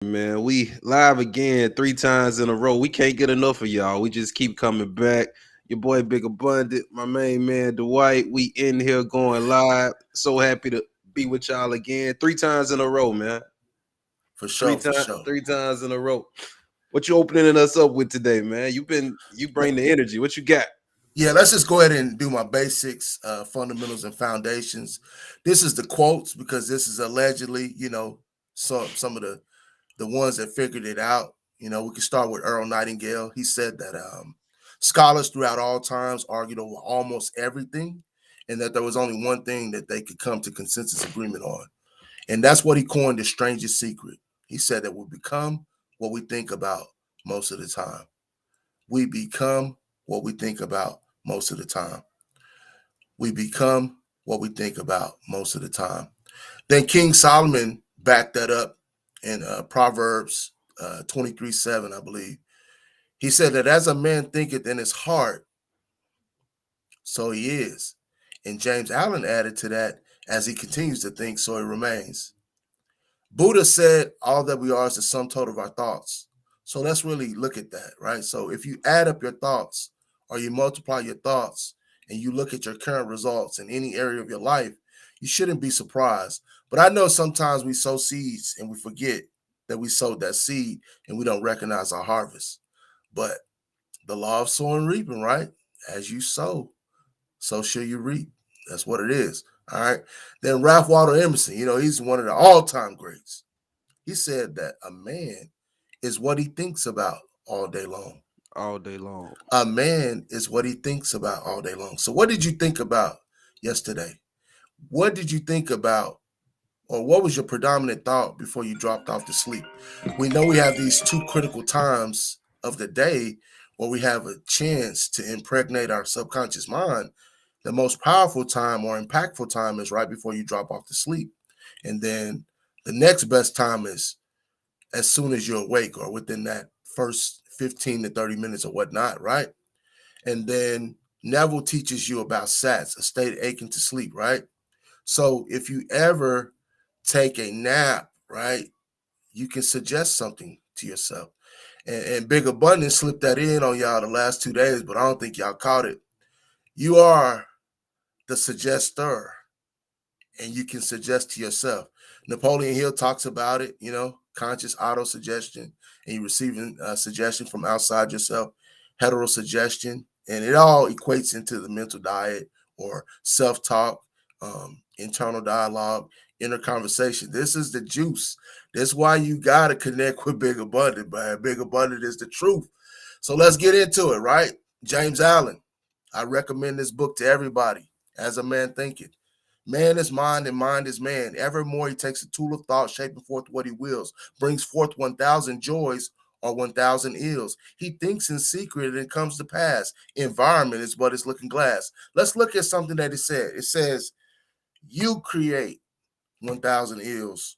Man, we live again 3 times in a row. We can't get enough of y'all. We just keep coming back. Your boy Big Abundant, my main man Dwight. We in here going live. So happy to be with y'all again. 3 times in a row, man. For Three sure, for times, sure. 3 times in a row. What you opening us up with today, man? You bring the energy. What you got? Yeah, let's just go ahead and do my basics, fundamentals, and foundations. This is the quotes because this is allegedly, some of the ones that figured it out. We can start with Earl Nightingale. He said that scholars throughout all times argued over almost everything, and that there was only one thing that they could come to consensus agreement on, and that's what he coined the strangest secret. He said that we become what we think about most of the time. We become what we think about most of the time. We become what we think about most of the time. Then King Solomon backed that up in Proverbs 23:7, I believe. He said that as a man thinketh in his heart, so he is. And James Allen added to that, as he continues to think, so he remains. Buddha said all that we are is the sum total of our thoughts. So let's really look at that, right? So if you add up your thoughts or you multiply your thoughts and you look at your current results in any area of your life, you shouldn't be surprised. But I know sometimes we sow seeds and we forget that we sowed that seed and we don't recognize our harvest. But the law of sowing and reaping, right? As you sow, so shall you reap. That's what it is. All right. Then Ralph Waldo Emerson, he's one of the all-time greats. He said that a man is what he thinks about all day long. All day long. A man is what he thinks about all day long. So, what did you think about yesterday? What did you think about, or what was your predominant thought before you dropped off to sleep? We know we have these two critical times of the day where we have a chance to impregnate our subconscious mind. The most powerful time or impactful time is right before you drop off to sleep. And then the next best time is as soon as you're awake or within that first 15 to 30 minutes or whatnot, right? And then Neville teaches you about SATs, a state aching to sleep, right? So if you ever take a nap, right, you can suggest something to yourself. And Big Abundance slipped that in on y'all the last 2 days, but I don't think y'all caught it. You are the suggester, and you can suggest to yourself. Napoleon Hill talks about it, conscious auto suggestion, and you receiving suggestion from outside yourself, heterosuggestion, and it all equates into the mental diet or self-talk, internal dialogue, inner conversation. This is the juice. That's why you gotta connect with Big Abundant, man. Big Abundant is the truth. So let's get into it, right? James Allen. I recommend this book to everybody. As a Man Thinketh. Man is mind and mind is man. Evermore he takes a tool of thought, shaping forth what he wills, brings forth 1,000 joys or 1,000 ills. He thinks in secret and it comes to pass. Environment is but his looking glass. Let's look at something that it said. It says, you create 1,000 ills.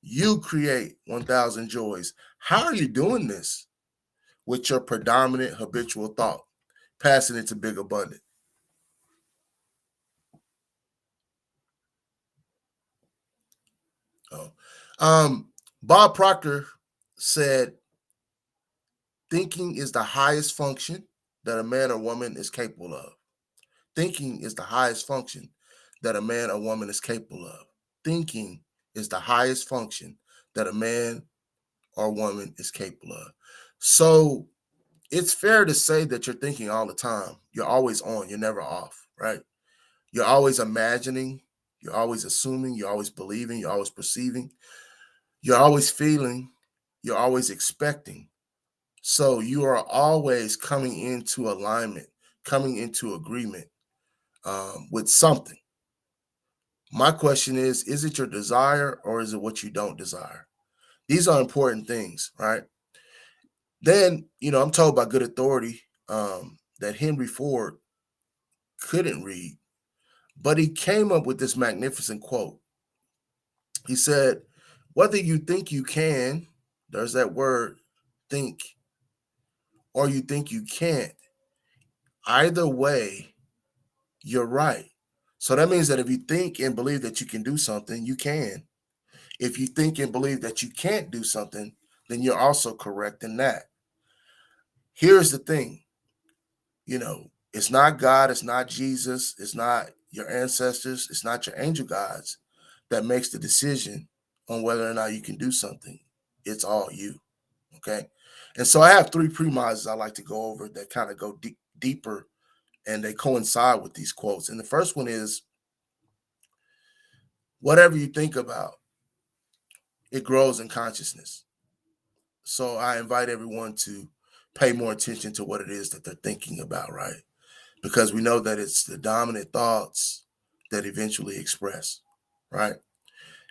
You create 1,000 joys. How are you doing this? With your predominant habitual thought, passing it to Big Abundant. Bob Proctor said, thinking is the highest function that a man or woman is capable of. Thinking is the highest function that a man or woman is capable of. Thinking is the highest function that a man or woman is capable of. So it's fair to say that you're thinking all the time. You're always on, you're never off, right? You're always imagining, you're always assuming, you're always believing, you're always perceiving, you're always feeling, you're always expecting. So you are always coming into alignment, coming into agreement with something. My question is it your desire or is it what you don't desire? These are important things, right? Then, I'm told by good authority that Henry Ford couldn't read, but he came up with this magnificent quote. He said, whether you think you can, there's that word, think, or you think you can't, either way, you're right. So that means that if you think and believe that you can do something, you can. If you think and believe that you can't do something, then you're also correct in that. Here's the thing, it's not God, it's not Jesus, it's not your ancestors, it's not your angel gods that makes the decision on whether or not you can do something. It's all you. Okay. And so I have three premises I like to go over that kind of go deeper, and they coincide with these quotes. And the first one is, whatever you think about, it grows in consciousness. So I invite everyone to pay more attention to what it is that they're thinking about, right? Because we know that it's the dominant thoughts that eventually express, right?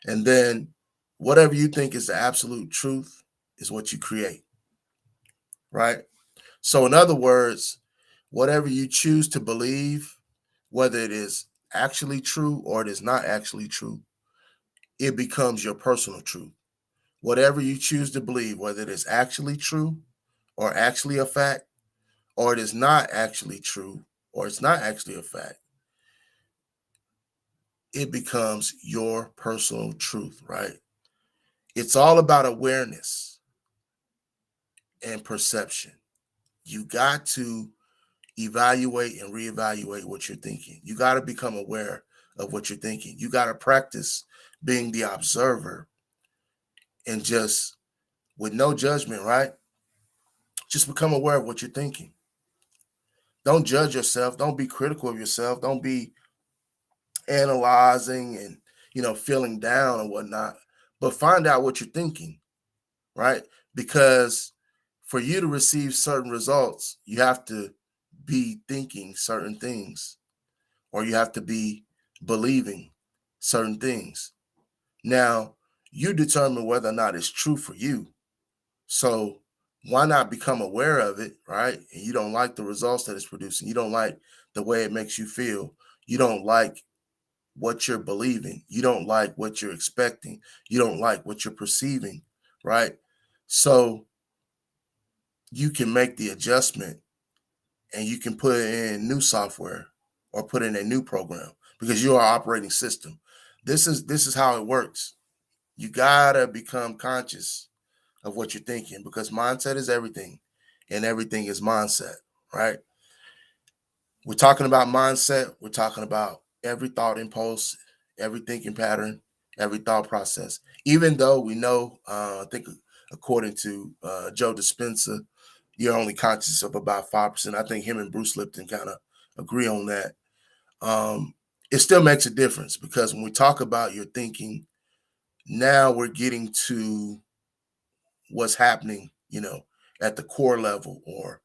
And then whatever you think is the absolute truth is what you create, right? So, in other words, whatever you choose to believe, whether it is actually true or it is not actually true, it becomes your personal truth. Whatever you choose to believe, whether it is actually true or actually a fact, or it is not actually true or it's not actually a fact, it becomes your personal truth, right? It's all about awareness and perception. You got to evaluate and reevaluate what you're thinking. You got to become aware of what you're thinking. You got to practice being the observer and just with no judgment, right? Just become aware of what you're thinking. Don't judge yourself. Don't be critical of yourself. Don't be analyzing and, feeling down and whatnot. But find out what you're thinking, right? Because for you to receive certain results, you have to be thinking certain things, or you have to be believing certain things. Now, you determine whether or not it's true for you. So why not become aware of it, right? And you don't like the results that it's producing. You don't like the way it makes you feel. You don't like what you're believing. You don't like what you're expecting. You don't like what you're perceiving, right? So you can make the adjustment and you can put in new software or put in a new program because you are operating system. This is how it works. You gotta become conscious of what you're thinking because mindset is everything and everything is mindset, right? We're talking about mindset. We're talking about every thought impulse, every thinking pattern, every thought process. Even though we know, I think according to Joe Dispenza, you're only conscious of about 5%. I think him and Bruce Lipton kind of agree on that. It still makes a difference because when we talk about your thinking, now we're getting to what's happening, at the core level or,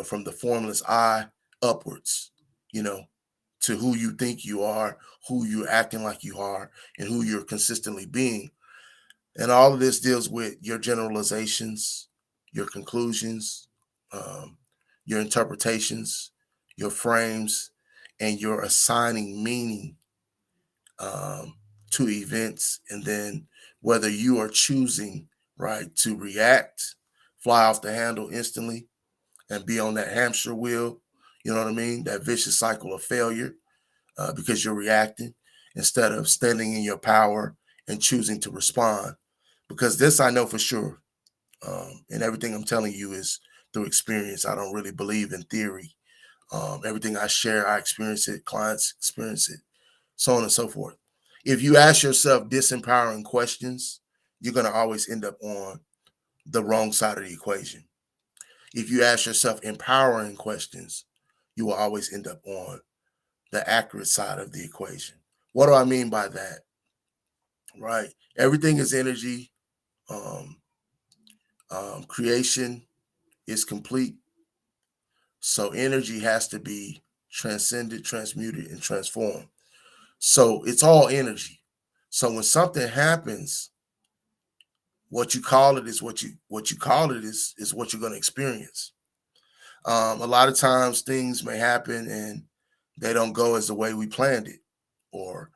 from the formless I upwards, you know, to who you think you are, who you're acting like you are, and who you're consistently being. And all of this deals with your generalizations, your conclusions, um, your interpretations, your frames, and your assigning meaning um, to events. And then whether you are choosing, right, to react, fly off the handle instantly, and be on that hamster wheel, you know what I mean? That vicious cycle of failure because you're reacting instead of standing in your power and choosing to respond. Because this I know for sure. And everything I'm telling you is through experience. I don't really believe in theory. Everything I share, I experience it, clients experience it, so on and so forth. If you ask yourself disempowering questions, you're going to always end up on the wrong side of the equation. If you ask yourself empowering questions, you will always end up on the accurate side of the equation. What do I mean by that? Right? Everything is energy. Um, Creation is complete. So energy has to be transcended, transmuted, and transformed. So it's all energy. So when something happens, what you call it is what you call it is what you're going to experience. A lot of times things may happen and they don't go as the way we planned it, or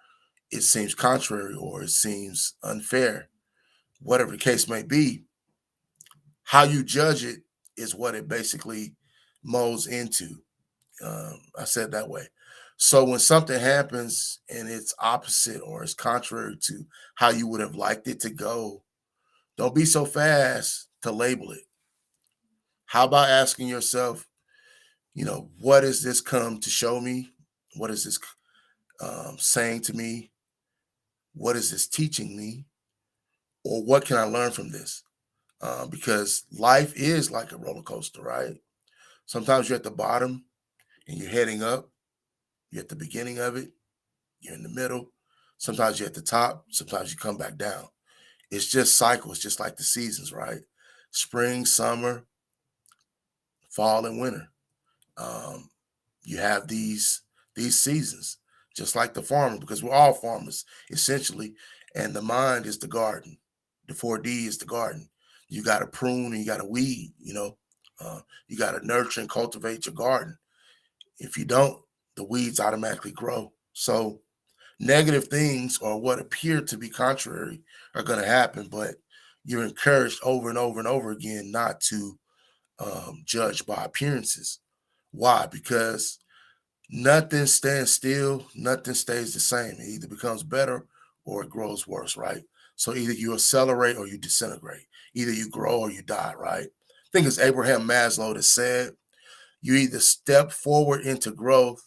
it seems contrary, or it seems unfair. Whatever the case may be, how you judge it is what it basically molds into. I said that way. So when something happens and it's opposite or it's contrary to how you would have liked it to go, don't be so fast to label it. How about asking yourself, what does this come to show me? What is this saying to me? What is this teaching me? Or what can I learn from this? Because life is like a roller coaster, right? Sometimes you're at the bottom and you're heading up. You're at the beginning of it. You're in the middle. Sometimes you're at the top. Sometimes you come back down. It's just cycles, just like the seasons, right? Spring, summer, fall, and winter. Um, you have these seasons, just like the farmer, because we're all farmers essentially, and the mind is the garden. The 4D is the garden. You got to prune and you got to weed. You got to nurture and cultivate your garden. If you don't, the weeds automatically grow. So negative things or what appear to be contrary are going to happen, but you're encouraged over and over and over again not to judge by appearances. Why? Because nothing stands still, nothing stays the same. It either becomes better or it grows worse, right? So either you accelerate or you disintegrate. Either you grow or you die, right? I think it's Abraham Maslow that said, you either step forward into growth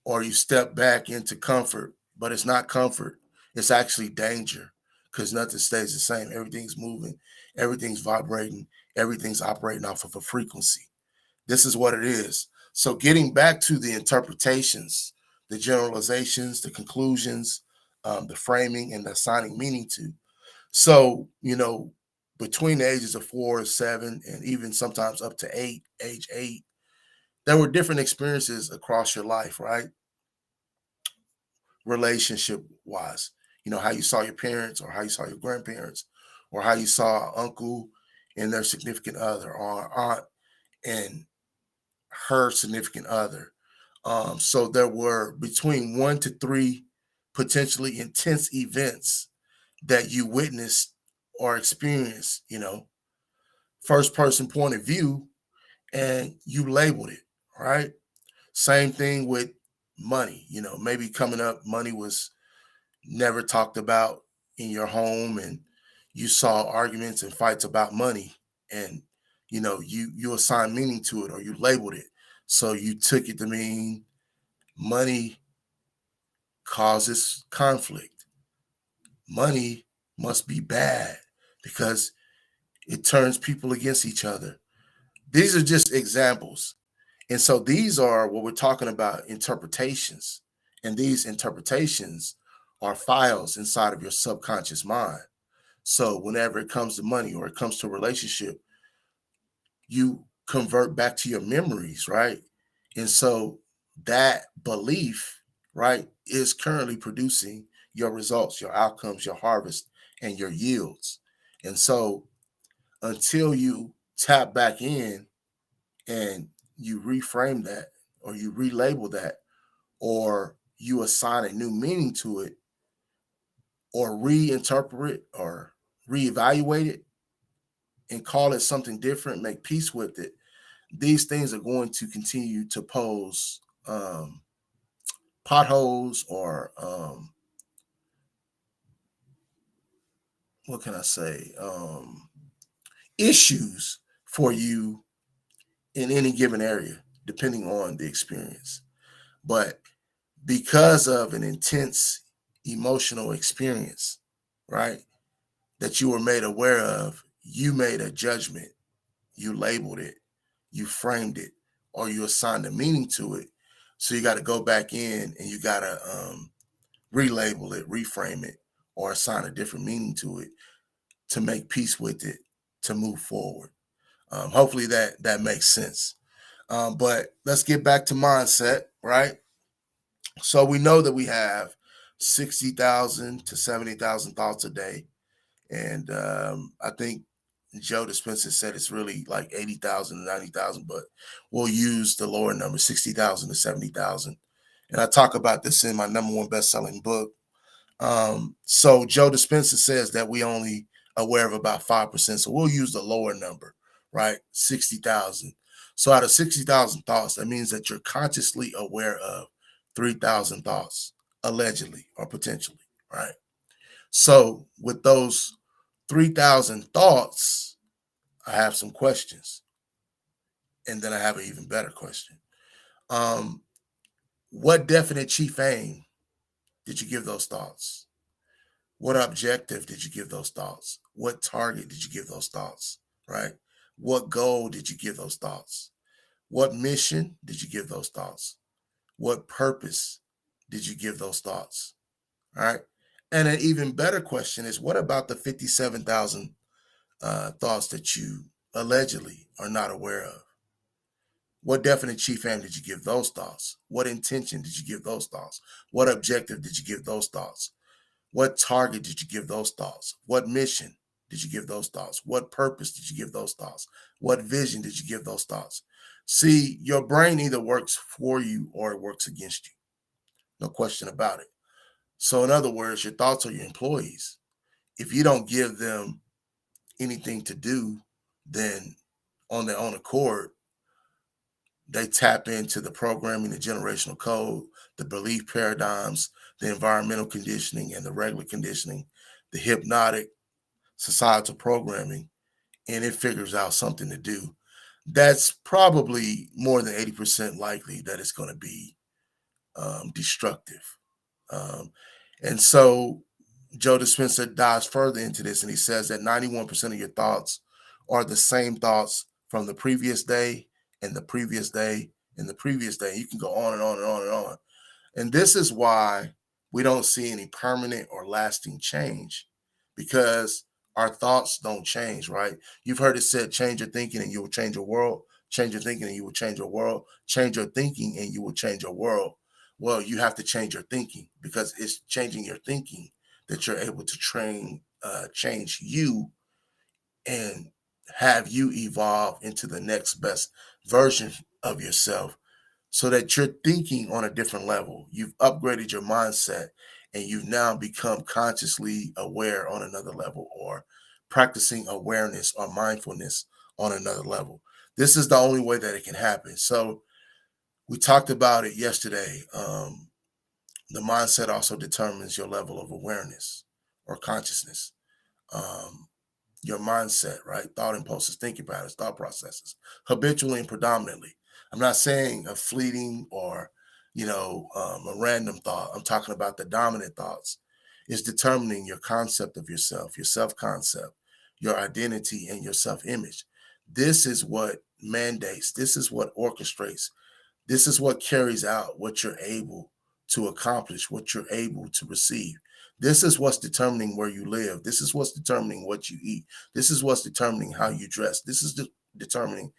or you step back into comfort, but it's not comfort. It's actually danger because nothing stays the same. Everything's moving, everything's vibrating, everything's operating off of a frequency. This is what it is. So getting back to the interpretations, the generalizations, the conclusions, the framing, and the assigning meaning to. So, between the ages of 4, 7, and even sometimes up to age 8, there were different experiences across your life, right? Relationship wise, how you saw your parents or how you saw your grandparents or how you saw uncle and their significant other or aunt and her significant other. So there were between 1 to 3 potentially intense events that you witnessed or experienced, first person point of view, and you labeled it, right? Same thing with money. Maybe coming up, money was never talked about in your home, and you saw arguments and fights about money, and you assigned meaning to it or you labeled it. So you took it to mean money causes conflict. Money must be bad because it turns people against each other. These are just examples. And so these are what we're talking about, interpretations. And these interpretations are files inside of your subconscious mind. So whenever it comes to money or it comes to a relationship, you convert back to your memories, right? And so that belief, right, is currently producing your results, your outcomes, your harvest, and your yields. And so until you tap back in and you reframe that or you relabel that or you assign a new meaning to it or reinterpret or reevaluate it and call it something different, make peace with it, these things are going to continue to pose potholes or what can I say, issues for you in any given area, depending on the experience. But because of an intense emotional experience, right, that you were made aware of, you made a judgment, you labeled it, you framed it, or you assigned a meaning to it. So you got to go back in and you got to relabel it, reframe it, or assign a different meaning to it to make peace with it, to move forward. Hopefully that makes sense. But let's get back to mindset, right? So we know that we have 60,000 to 70,000 thoughts a day. And I think Joe Dispenza said it's really like 80,000 to 90,000, but we'll use the lower number, 60,000 to 70,000. And I talk about this in my #1 best-selling book. So Joe Dispenza says that we only aware of about 5%. So we'll use the lower number, right? 60,000. So out of 60,000 thoughts, that means that you're consciously aware of 3,000 thoughts, allegedly or potentially, right? So with those 3,000 thoughts, I have some questions, and then I have an even better question. Um, what definite chief aim did you give those thoughts? What objective did you give those thoughts? What target did you give those thoughts? Right? What goal did you give those thoughts? What mission did you give those thoughts? What purpose did you give those thoughts? All right. And an even better question is, what about the 57,000 thoughts that you allegedly are not aware of? What definite chief aim did you give those thoughts? What intention did you give those thoughts? What objective did you give those thoughts? What target did you give those thoughts? What mission did you give those thoughts? What purpose did you give those thoughts? What vision did you give those thoughts? See, your brain either works for you or it works against you. No question about it. So, in other words, your thoughts are your employees. If you don't give them anything to do, then on their own accord, they tap into the programming, the generational code, the belief paradigms, the environmental conditioning and the regular conditioning, the hypnotic societal programming, and it figures out something to do. That's probably more than 80% likely that it's going to be destructive. Um, and so Joe Dispenza dives further into this, and he says that 91% of your thoughts are the same thoughts from the previous day and the previous day and the previous day. You can go on and on and on and on. And this is why we don't see any permanent or lasting change, because our thoughts don't change, right? You've heard it said, change your thinking and you will change your world. Change your thinking and you will change your world. Change your thinking and you will change your world. Well, you have to change your thinking, because it's changing your thinking that you're able to change you and have you evolve into the next best version of yourself, so that you're thinking on a different level. You've upgraded your mindset and you've now become consciously aware on another level, or practicing awareness or mindfulness on another level. This is the only way that it can happen. So we talked about it yesterday. The mindset also determines your level of awareness or consciousness. Um, your mindset, right? Thought impulses, thinking patterns, thought processes, habitually and predominantly. I'm not saying a fleeting or, a random thought. I'm talking about the dominant thoughts. Is determining your concept of yourself, your self-concept, your identity, and your self-image. This is what mandates. This is what orchestrates. This is what carries out what you're able to accomplish, what you're able to receive. This is what's determining where you live. This is what's determining what you eat. This is what's determining how you dress. This is determining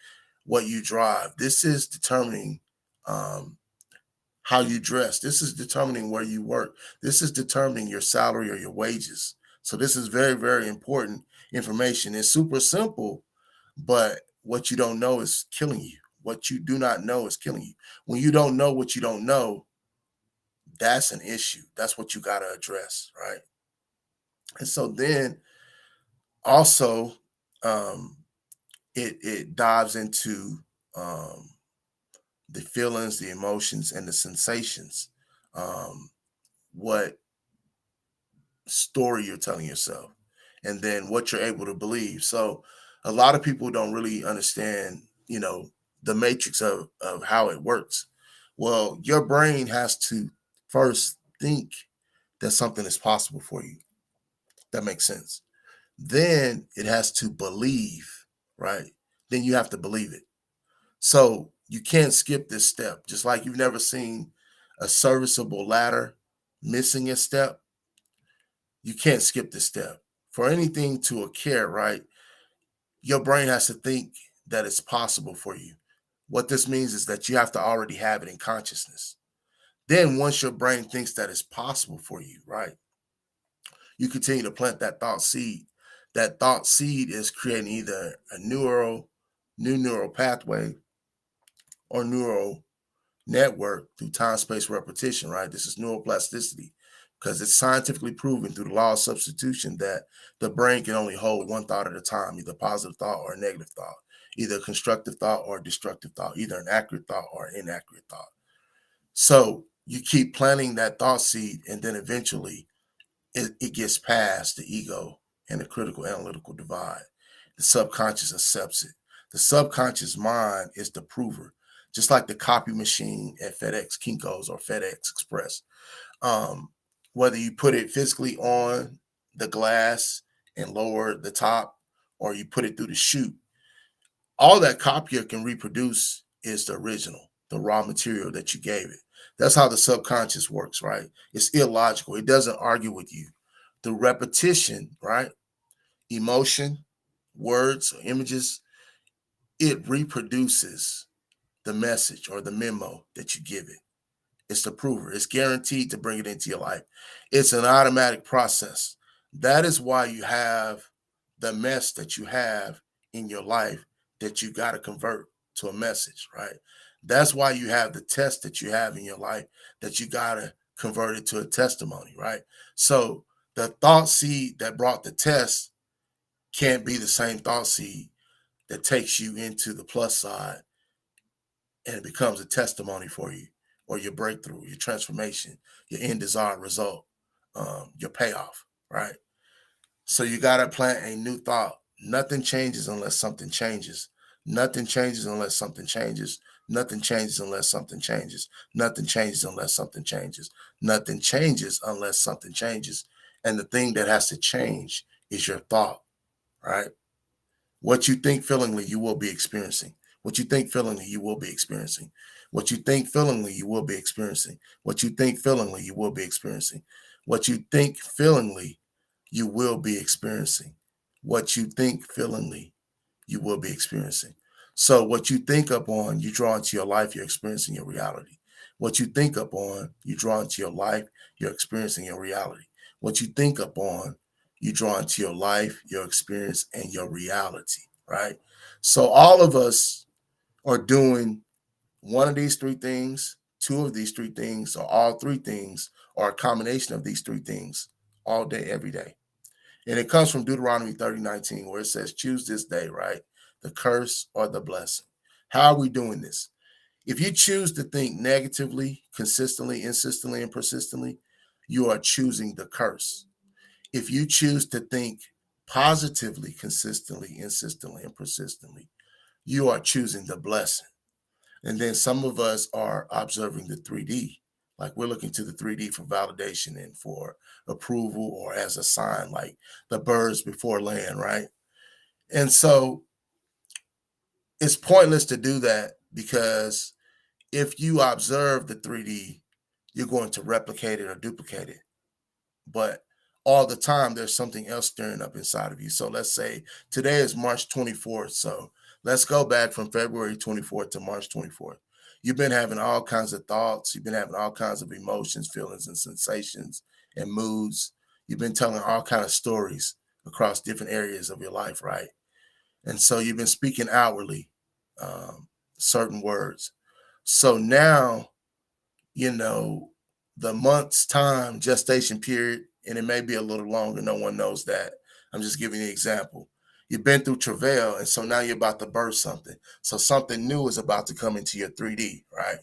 what you drive. This is determining um, how you dress. This is determining where you work. This is determining your salary or your wages. So this is very, very important information. It's super simple, but what you don't know is killing you. What you do not know is killing you. When you don't know what you don't know, that's an issue. That's what you got to address, right? And so then also, um, it dives into um, the feelings, the emotions, and the sensations. What story you're telling yourself, and then what you're able to believe. So a lot of people don't really understand, the matrix of how it works. Well, your brain has to first think that something is possible for you. That makes sense. Then it has to believe, right? Then you have to believe it. So you can't skip this step. Just like you've never seen a serviceable ladder missing a step, you can't skip this step. For anything to occur, right, your brain has to think that it's possible for you. What this means is that you have to already have it in consciousness. Then once your brain thinks that it's possible for you, right, you continue to plant that thought seed. That thought seed is creating either a new neural pathway or neural network through time space repetition, right? This is neuroplasticity, because it's scientifically proven through the law of substitution that the brain can only hold one thought at a time, either a positive thought or a negative thought, either a constructive thought or a destructive thought, either an accurate thought or an inaccurate thought. So you keep planting that thought seed, and then eventually it gets past the ego and the critical analytical divide. The subconscious accepts it. The subconscious mind is the prover, just like the copy machine at FedEx, Kinko's, or FedEx Express. Um, Whether you put it physically on the glass and lower the top, or you put it through the chute, all that copier can reproduce is the original, the raw material that you gave it. That's how the subconscious works, right? It's illogical. It doesn't argue with you. Through repetition, right? Emotion, words, or images, it reproduces the message or the memo that you give it. It's the prover. It's guaranteed to bring it into your life. It's an automatic process. That is why you have the mess that you have in your life that you got to convert to a message, right? That's why you have the test that you have in your life that you got to convert it to a testimony, right? So the thought seed that brought the test can't be the same thought seed that takes you into the plus side and it becomes a testimony for you, or your breakthrough, your transformation, your end desired result, your payoff, right? So you got to plant a new thought. Nothing changes unless something changes. Nothing changes unless something changes. Nothing changes unless something changes. Nothing changes unless something changes. Nothing changes unless something changes. And the thing that has to change is your thought, right? What you think feelingly, you will be experiencing. What you think feelingly, you will be experiencing. What you think feelingly, you will be experiencing. What you think feelingly, you will be experiencing. What you think feelingly, you will be experiencing. What you think feelingly, you will be experiencing. So what you think upon, you draw into your life, you're experiencing your reality. What you think upon, you draw into your life, you're experiencing your reality. What you think upon, you draw into your life, your experience, and your reality, right? So all of us are doing one of these three things, two of these three things, or all three things, or a combination of these three things all day, every day. And it comes from Deuteronomy 30:19, where it says, choose this day, right? The curse or the blessing. How are we doing this? If you choose to think negatively, consistently, insistently, and persistently, you are choosing the curse. If you choose to think positively, consistently, insistently, and persistently, you are choosing the blessing. And then some of us are observing the 3D. Like we're looking to the 3D for validation and for approval or as a sign, like the birds before land, right? And so it's pointless to do that because if you observe the 3D, you're going to replicate it or duplicate it. But all the time, there's something else stirring up inside of you. So let's say today is March 24th. So let's go back from February 24th to March 24th. You've been having all kinds of thoughts. You've been having all kinds of emotions, feelings, and sensations and moods. You've been telling all kinds of stories across different areas of your life, right? And so you've been speaking outwardly certain words. So now, you know, the month's time, gestation period, and it may be a little longer. No one knows that. I'm just giving you an example. You've been through travail, and so now you're about to birth something. So something new is about to come into your 3D, right?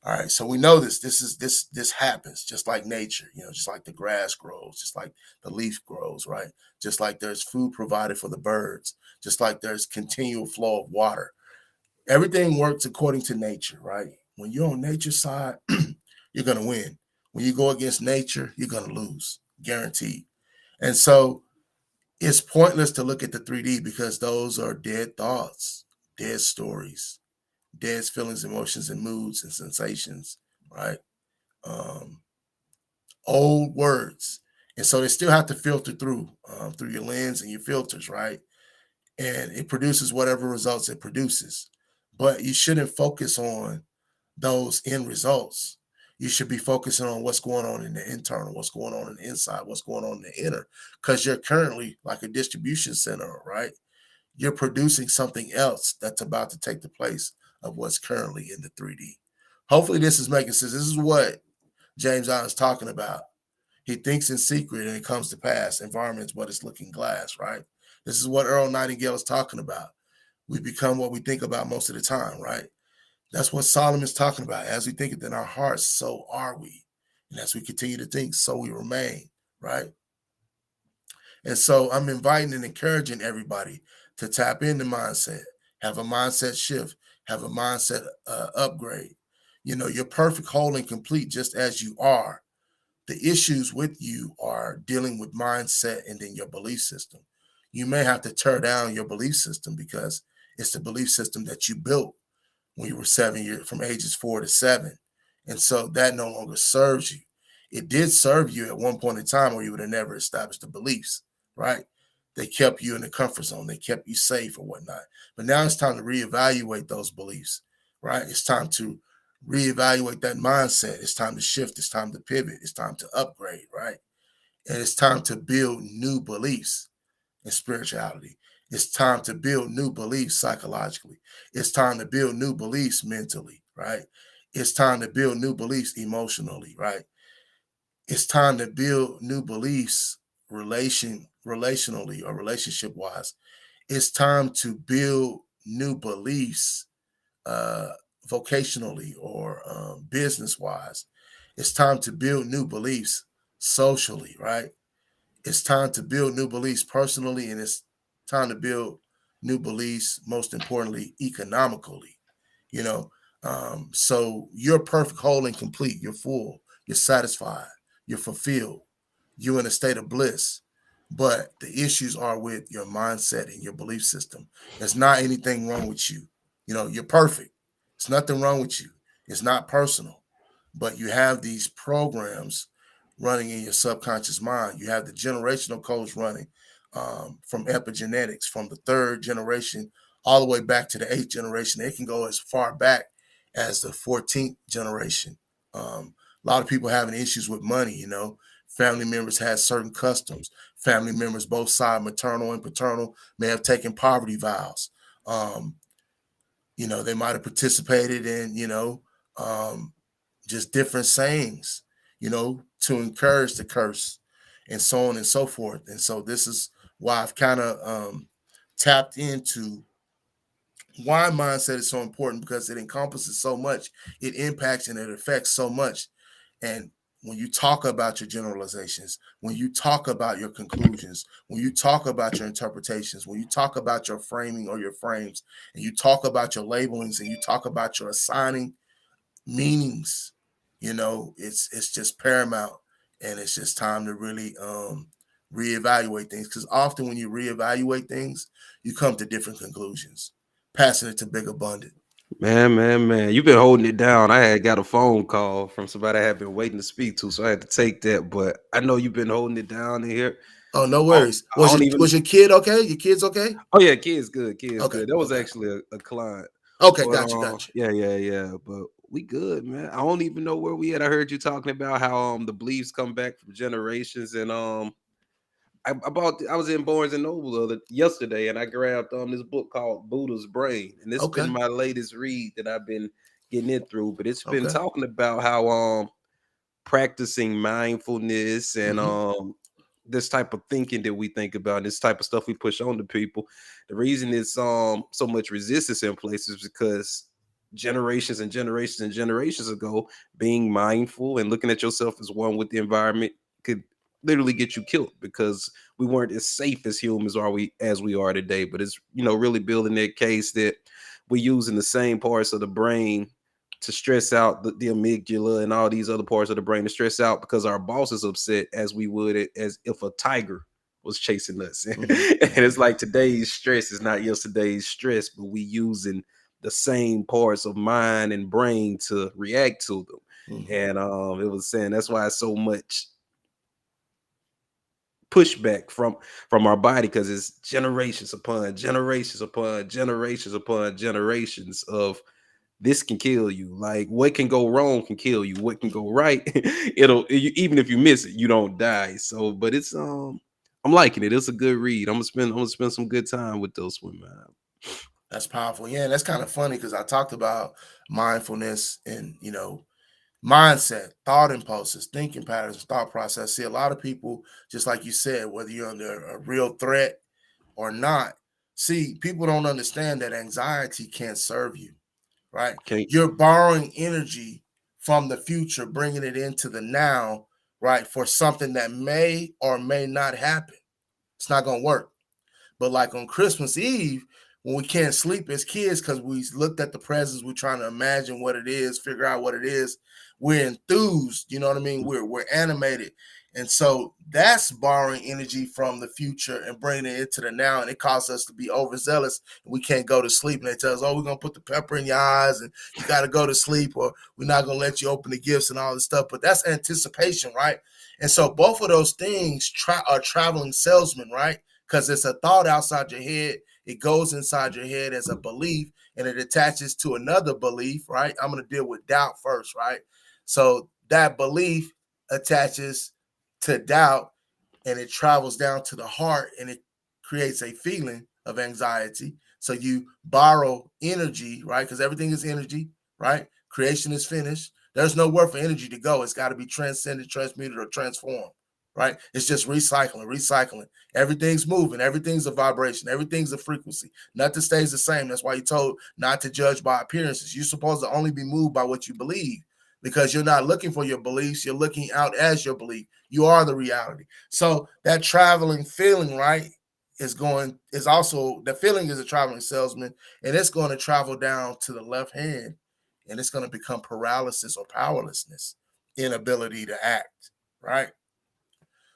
All right. So we know this. This happens just like nature, just like the grass grows, just like the leaf grows, right? Just like there's food provided for the birds, just like there's continual flow of water. Everything works according to nature, right? When you're on nature's side, you're going to win. When you go against nature, you're going to lose, guaranteed. And so it's pointless to look at the 3D because those are dead thoughts, dead stories, dead feelings, emotions, and moods and sensations, right? Um, Old words. And so they still have to filter through your lens and your filters, right? And it produces whatever results it produces. But you shouldn't focus on those end results. You should be focusing on what's going on in the internal, what's going on in the inside, what's going on in the inner, because you're currently like a distribution center, right? You're producing something else that's about to take the place of what's currently in the 3D. Hopefully, this is making sense. This is what James Allen is talking about. He thinks in secret and it comes to pass. Environment's but it's looking glass, right? This is what Earl Nightingale is talking about. We become what we think about most of the time, right? That's what Solomon's talking about. As we think it in our hearts, so are we. And as we continue to think, so we remain, right? And so I'm inviting and encouraging everybody to tap into mindset, have a mindset shift, have a mindset upgrade. You're perfect, whole, and complete just as you are. The issues with you are dealing with mindset and then your belief system. You may have to tear down your belief system because it's the belief system that you built when you were 7 years, from ages 4 to 7. And so that no longer serves you. It did serve you at one point in time where you would have never established the beliefs, right? They kept you in the comfort zone. They kept you safe or whatnot. But now it's time to reevaluate those beliefs, right? It's time to reevaluate that mindset. It's time to shift. It's time to pivot. It's time to upgrade, right? And it's time to build new beliefs in spirituality. It's time to build new beliefs psychologically. It's time to build new beliefs mentally, right? It's time to build new beliefs emotionally, right? It's time to build new beliefs relationally or relationship wise. It's time to build new beliefs uh, vocationally or business wise. It's time to build new beliefs socially, right? It's time to build new beliefs personally, and it's time to build new beliefs, most importantly, economically. You know, so you're perfect, whole, and complete. You're full. You're satisfied. You're fulfilled. You're in a state of bliss. But the issues are with your mindset and your belief system. There's not anything wrong with you. You're perfect. It's nothing wrong with you. It's not personal. But you have these programs running in your subconscious mind. You have the generational codes running from epigenetics, from the third generation all the way back to the eighth generation. It can go as far back as the 14th generation. A lot of people having issues with money, family members had certain customs. Family members, both sides, maternal and paternal, may have taken poverty vows. Um, they might have participated in, just different sayings, to encourage the curse and so on and so forth. And so this is why I've kind of tapped into why mindset is so important, because it encompasses so much, it impacts and it affects so much. And when you talk about your generalizations, when you talk about your conclusions, when you talk about your interpretations, when you talk about your framing or your frames, and you talk about your labelings and you talk about your assigning meanings, it's just paramount. And it's just time to really reevaluate things, because often when you reevaluate things, you come to different conclusions. Passing it to Big Abundant. Man, you've been holding it down. I had got a phone call from somebody I had been waiting to speak to, so I had to take that. But I know you've been holding it down in here. Oh, no I worries. I Was don't your even. was your kid okay? Your kid's okay? Oh yeah, kids good, kids Okay, good. That was okay, actually a client. okay. But Got you. yeah. But we good, man. I don't even know where we at. I heard you talking about how the beliefs come back from generations, and I was in Barnes and Noble yesterday, and I grabbed this book called Buddha's Brain, and it's been Okay, my latest read that I've been getting it through. But it's been okay. talking about how practicing mindfulness and Mm-hmm. this type of thinking that we think about, this type of stuff we push on to people. The reason it's so much resistance in places is because generations and generations and generations ago, being mindful and looking at yourself as one with the environment could literally get you killed, because we weren't as safe as humans as we are today. But it's really building that case that we're using the same parts of the brain to stress out the amygdala and all these other parts of the brain to stress out because our boss is upset, as we would as if a tiger was chasing us. And Mm-hmm. it's like today's stress is not yesterday's stress, but we using the same parts of mind and brain to react to them. Mm-hmm. And it was saying that's why it's so much pushback from our body, because it's generations upon generations upon generations upon generations of this can kill you. Like, what can go wrong can kill you. What can go right, even if you miss it, you don't die. So, but it's I'm liking it. It's a good read. I'm gonna spend some good time with those women. That's powerful. Yeah, that's kind of funny because I talked about mindfulness and mindset, thought impulses, thinking patterns, thought process. See, a lot of people, just like you said, whether you're under a real threat or not, see, people don't understand that anxiety can't serve you, right? Okay. You're borrowing energy from the future, bringing it into the now, right, for something that may or may not happen. It's not going to work. But like on Christmas Eve, when we can't sleep as kids because we looked at the presents, we're trying to imagine what it is, figure out what it is. We're enthused, you know what I mean? We're animated. And so that's borrowing energy from the future and bringing it into the now. And it causes us to be overzealous. And we can't go to sleep. And they tell us, oh, we're going to put the pepper in your eyes and you got to go to sleep, or we're not going to let you open the gifts and all this stuff. But that's anticipation, right? And so both of those things are traveling salesmen, right? Because it's a thought outside your head. It goes inside your head as a belief and it attaches to another belief, right? I'm going to deal with doubt first, right? So that belief attaches to doubt and it travels down to the heart and it creates a feeling of anxiety. So you borrow energy, right? Because everything is energy, right? Creation is finished. There's nowhere for energy to go. It's got to be transcended, transmuted, or transformed, right? It's just recycling. Everything's moving. Everything's a vibration. Everything's a frequency. Nothing stays the same. That's why you're told not to judge by appearances. You're supposed to only be moved by what you believe, because you're not looking for your beliefs. You're looking out as your belief. You are the reality. So that traveling feeling, right, is also, the feeling is a traveling salesman, and it's going to travel down to the left hand, and it's going to become paralysis or powerlessness, inability to act, right?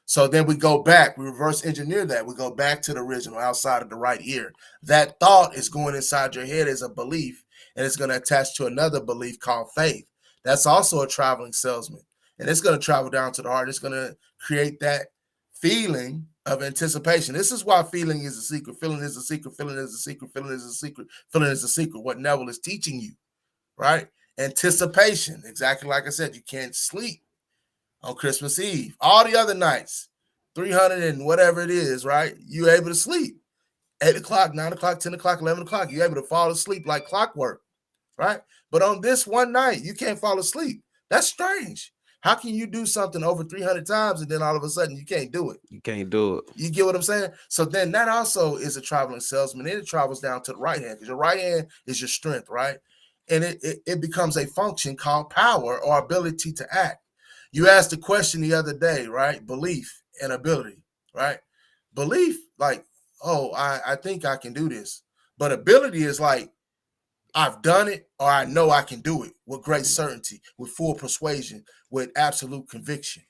So then we go back, we reverse engineer that. We go back to the original outside of the right ear. That thought is going inside your head as a belief, and it's going to attach to another belief called faith. That's also a traveling salesman. And it's going to travel down to the heart. It's going to create that feeling of anticipation. This is why feeling is a secret. Feeling is a secret. Feeling is a secret. Feeling is a secret. Feeling is a secret. What Neville is teaching you, right? Anticipation. Exactly like I said, you can't sleep on Christmas Eve. All the other nights, 300 and whatever it is, right? You're able to sleep. 8 o'clock, 9 o'clock, 10 o'clock, 11 o'clock. You're able to fall asleep like clockwork, right? But on this one night, you can't fall asleep. That's strange. How can you do something over 300 times and then all of a sudden you can't do it? You can't do it. You get what I'm saying? So then that also is a traveling salesman. And it travels down to the right hand, because your right hand is your strength, right? And it becomes a function called power or ability to act. You asked a question the other day, right? Belief and ability, right? Belief, like, oh, I think I can do this. But ability is like, I've done it, or I know I can do it with great certainty, with full persuasion, with absolute conviction.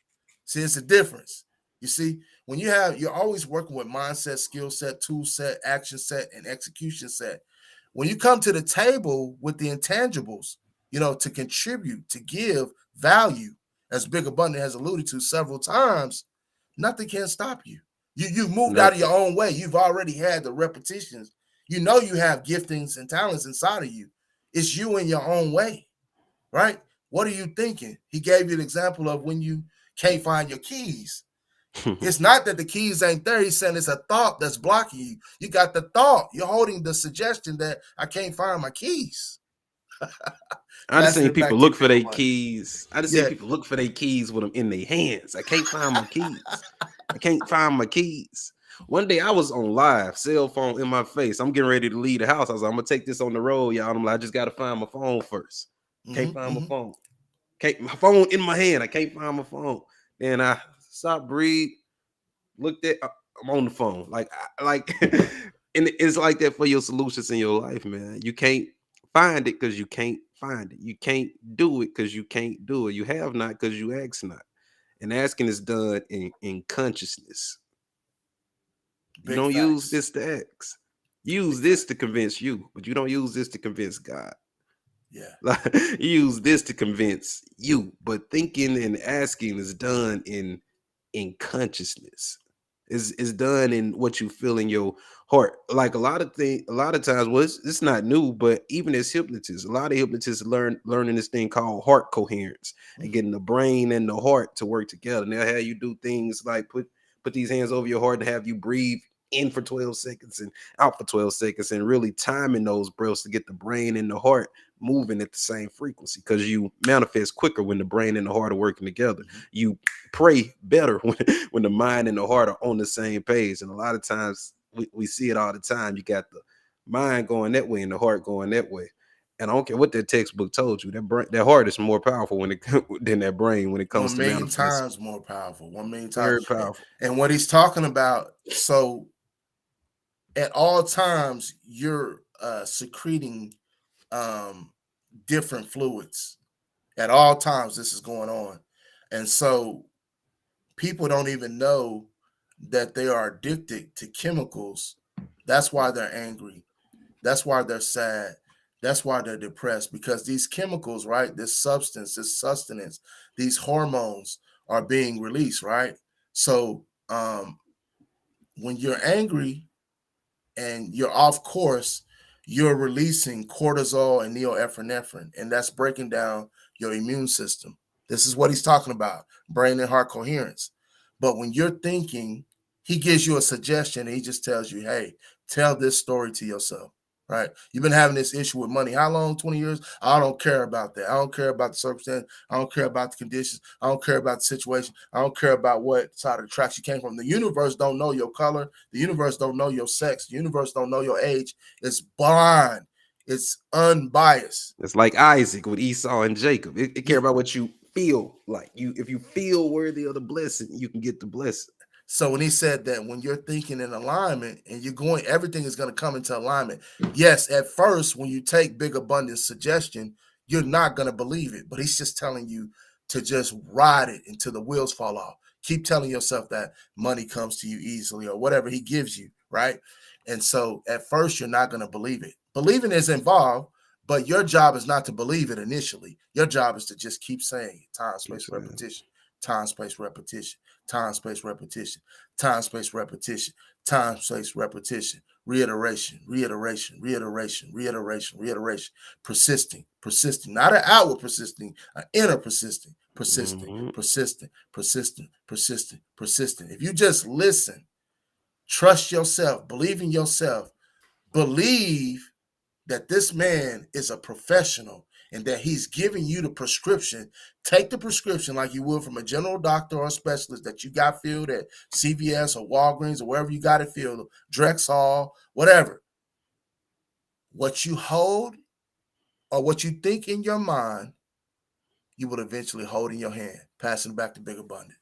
See, it's a difference. You see, when you're always working with mindset, skill set, tool set, action set, and execution set. When you come to the table with the intangibles, to contribute, to give value, as Big Abundant has alluded to several times, nothing can stop you. You've moved out of your own way. You've already had the repetitions. You know you have giftings and talents inside of you. It's you in your own way, right? What are you thinking? He gave you an example of when you can't find your keys. It's not that the keys ain't there. He's saying it's a thought that's blocking you. You got the thought. You're holding the suggestion that I can't find my keys. I just seen people look for their keys. I just seen people look for their keys with them in their hands. I can't find my keys. I can't find my keys. One day I was on live, cell phone in my face. I'm getting ready to leave the house. I was like, I'm gonna take this on the road, y'all. I'm like, I just gotta find my phone first. Can't find my phone. My phone in my hand. I can't find my phone. Then I stopped, breathe, looked at. I'm on the phone. Like, and it's like that for your solutions in your life, man. You can't find it because you can't find it. You can't do it because you can't do it. You have not because you ask not. And asking is done in consciousness. You don't use this to ask. Use this to convince you, but you don't use this to convince God. Yeah. Like, you use this to convince you, but thinking and asking is done in consciousness. Is done in what you feel in your heart. Like a lot of times, well, it's not new, but even as hypnotists, a lot of hypnotists learning this thing called heart coherence and getting the brain and the heart to work together. And they'll have you do things like put these hands over your heart and have you breathe in for 12 seconds and out for 12 seconds and really timing those breaths to get the brain and the heart moving at the same frequency, because you manifest quicker when the brain and the heart are working together. You pray better when the mind and the heart are on the same page. And a lot of times we see it all the time. You got the mind going that way and the heart going that way. And I don't care what that textbook told you, that heart is more powerful than that brain when it comes to manifesting. 1,000,000 times more powerful. 1,000,000 times. Very powerful. And what he's talking about, so at all times you're secreting um, different fluids. At all times this is going on. And so people don't even know that they are addicted to chemicals. That's why they're angry. That's why they're sad. That's why they're depressed, because these chemicals, right? This substance, this sustenance, these hormones are being released, right? So when you're angry and you're off course, you're releasing cortisol and norepinephrine, and that's breaking down your immune system. This is what he's talking about, brain and heart coherence. But when you're thinking, he gives you a suggestion and he just tells you, hey, tell this story to yourself, right? You've been having this issue with money. How long? 20 years? I don't care about that. I don't care about the circumstance. I don't care about the conditions. I don't care about the situation. I don't care about what side of the tracks you came from. The universe don't know your color. The universe don't know your sex. The universe don't know your age. It's blind. It's unbiased. It's like Isaac with Esau and Jacob. It care Yeah. about what you feel like. If you feel worthy of the blessing, you can get the blessing. So when he said that when you're thinking in alignment and you're going, everything is going to come into alignment. Yes, at first, when you take Big Abundance suggestion, you're not going to believe it. But he's just telling you to just ride it until the wheels fall off. Keep telling yourself that money comes to you easily or whatever he gives you, right? And so at first, you're not going to believe it. Believing is involved, but your job is not to believe it initially. Your job is to just keep saying it. Time, space, repetition. Time, space, repetition. Time, space, repetition. Time, space, repetition. Time, space, repetition. Reiteration, reiteration, reiteration, reiteration, reiteration. Persisting, persisting. Not an outward persisting, an inner persisting. Persistent, persistent, persistent, persistent, persistent. If you just listen, trust yourself, believe in yourself, believe that this man is a professional and that he's giving you the prescription. Take the prescription like you would from a general doctor or a specialist that you got filled at CVS or Walgreens or wherever you got it filled, Drexel, whatever. What you hold or what you think in your mind, you will eventually hold in your hand, passing back to Big Abundant.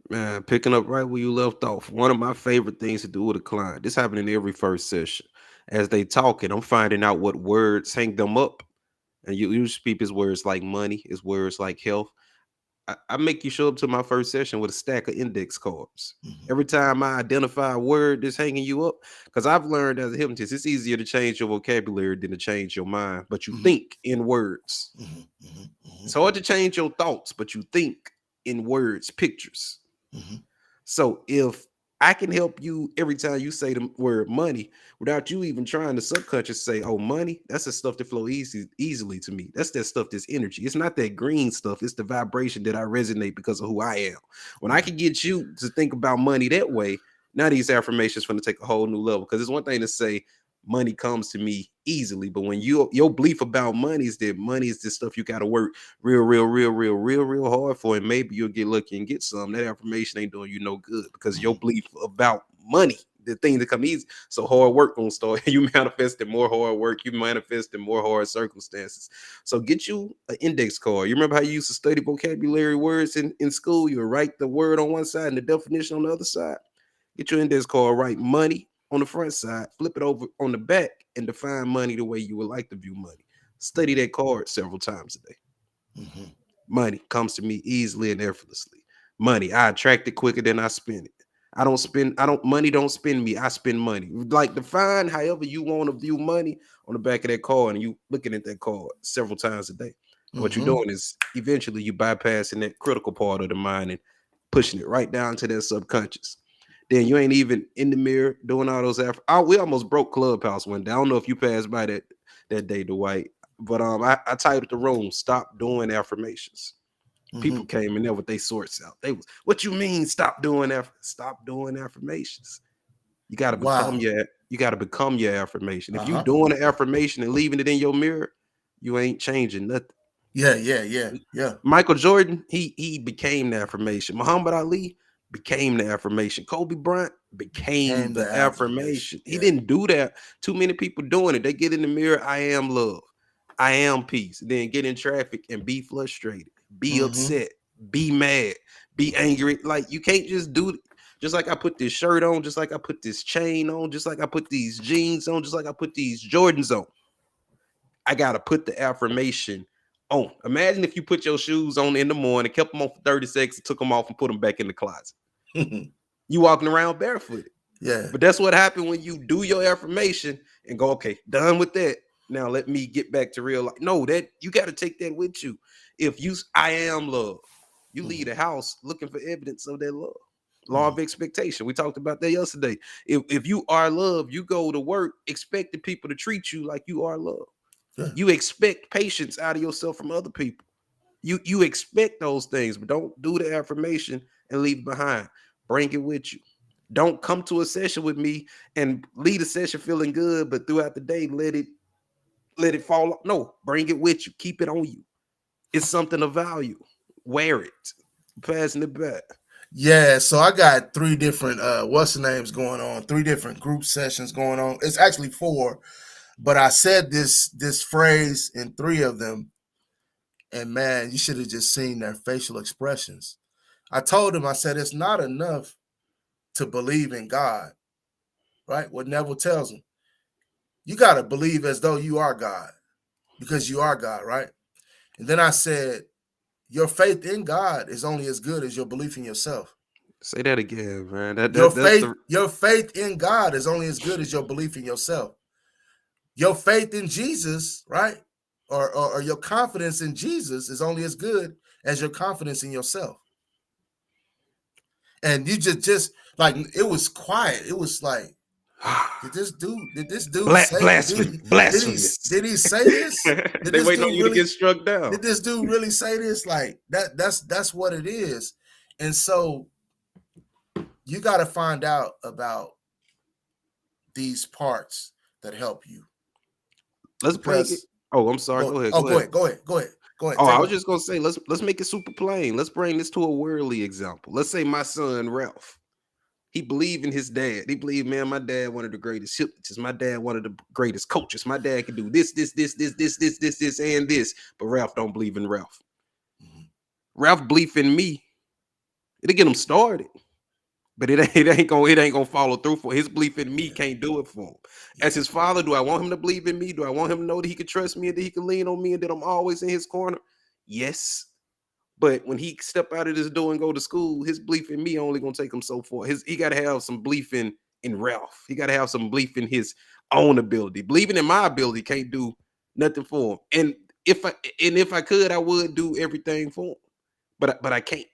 Man, picking up right where you left off. One of my favorite things to do with a client. This happened in every first session. As they talking, I'm finding out what words hang them up. And you speak his words like money, his words like health. I make you show up to my first session with a stack of index cards. Every time I identify a word that's hanging you up, because I've learned as a hypnotist, it's easier to change your vocabulary than to change your mind. But you think in words. It's hard to change your thoughts, but you think in words, pictures. So if I can help you every time you say the word money without you even trying to subconscious say, oh, money, that's the stuff that flow easily to me. That's that stuff, that's energy. It's not that green stuff. It's the vibration that I resonate because of who I am. When I can get you to think about money that way, now these affirmations going to take a whole new level. Because it's one thing to say money comes to me easily, but when your belief about money is that money is this stuff you got to work real hard for, and maybe you'll get lucky and get some, that affirmation ain't doing you no good because your belief about money, the thing that come easy. So hard work gonna start. You manifesting more hard work, you manifesting more hard circumstances. So get you an index card. You remember how you used to study vocabulary words in school? You would write the word on one side and the definition on the other side. Get your index card, write money on the front side, flip it over on the back, and define money the way you would like to view money. Study that card several times a day. Money comes to me easily and effortlessly. Money, I attract it quicker than I spend it. Money don't spend me, I spend money. Like, define however you want to view money on the back of that card, and you looking at that card several times a day. And what you're doing is eventually you bypassing that critical part of the mind and pushing it right down to that subconscious. Then you ain't even in the mirror doing all those we almost broke Clubhouse one day. I don't know if you passed by that day, Dwight, but I titled the room "Stop Doing Affirmations." People came in there with their sorts out. They was, what you mean stop doing affirmations? You gotta become your affirmation. If you doing an affirmation and leaving it in your mirror, you ain't changing nothing. Yeah. Michael Jordan, he became the affirmation. Muhammad Ali became the affirmation. Kobe Bryant became the affirmation. He didn't do that. Too many people doing it. They get in the mirror, I am love, I am peace. Then get in traffic and be frustrated, be upset, be mad, be angry. Like, you can't just do Just like I put this shirt on, just like I put this chain on, just like I put these jeans on, just like I put these Jordans on. I gotta put the affirmation on. Imagine if you put your shoes on in the morning, kept them on for 30 seconds, and took them off and put them back in the closet. You walking around barefooted. Yeah. But that's what happened when you do your affirmation and go, okay, done with that. Now let me get back to real life. No, that you got to take that with you. If you, I am love, you leave the house looking for evidence of that love. Law of expectation. We talked about that yesterday. If you are love, you go to work expecting people to treat you like you are love. Yeah. You expect patience out of yourself from other people. You expect those things, but don't do the affirmation and leave it behind. Bring it with you. Don't come to a session with me and leave the session feeling good, but throughout the day let it fall off. No, bring it with you. Keep it on you. It's something of value. Wear it. Passing it back. Yeah, so I got 3 different what's the names going on, 3 different group sessions going on. It's actually 4, but I said this phrase in 3 of them, and man, you should have just seen their facial expressions. I told them, I said, it's not enough to believe in God, right? What Neville tells them. You got to believe as though you are God, because you are God, right? And then I said, your faith in God is only as good as your belief in yourself. Say that again, man. Your faith in God is only as good as your belief in yourself. Your faith in Jesus, right? Or your confidence in Jesus is only as good as your confidence in yourself. And you just like, it was quiet. It was like, did this dude say blasphemous. Did he say this? Did They this waiting dude on you really to get struck down. Did this dude really say this? Like that's what it is. And so you got to find out about these parts that help you. Let's break it. Oh, I'm sorry. Go ahead. Go ahead. Oh, I was just gonna say, let's make it super plain. Let's bring this to a worldly example. Let's say my son Ralph. He believed in his dad. He believed, man, my dad one of the greatest hypnotists. My dad one of the greatest coaches. My dad can do this, and this. But Ralph don't believe in Ralph. Ralph belief in me. It'll get him started. But it ain't gonna follow through for his belief in me. Can't do it for him. As his father, do I want him to believe in me? Do I want him to know that he can trust me and that he can lean on me and that I'm always in his corner? Yes. But when he step out of this door and go to school, his belief in me only gonna take him so far. He got to have some belief in Ralph. He got to have some belief in his own ability. Believing in my ability can't do nothing for him. And if I could, I would do everything for him. But I can't.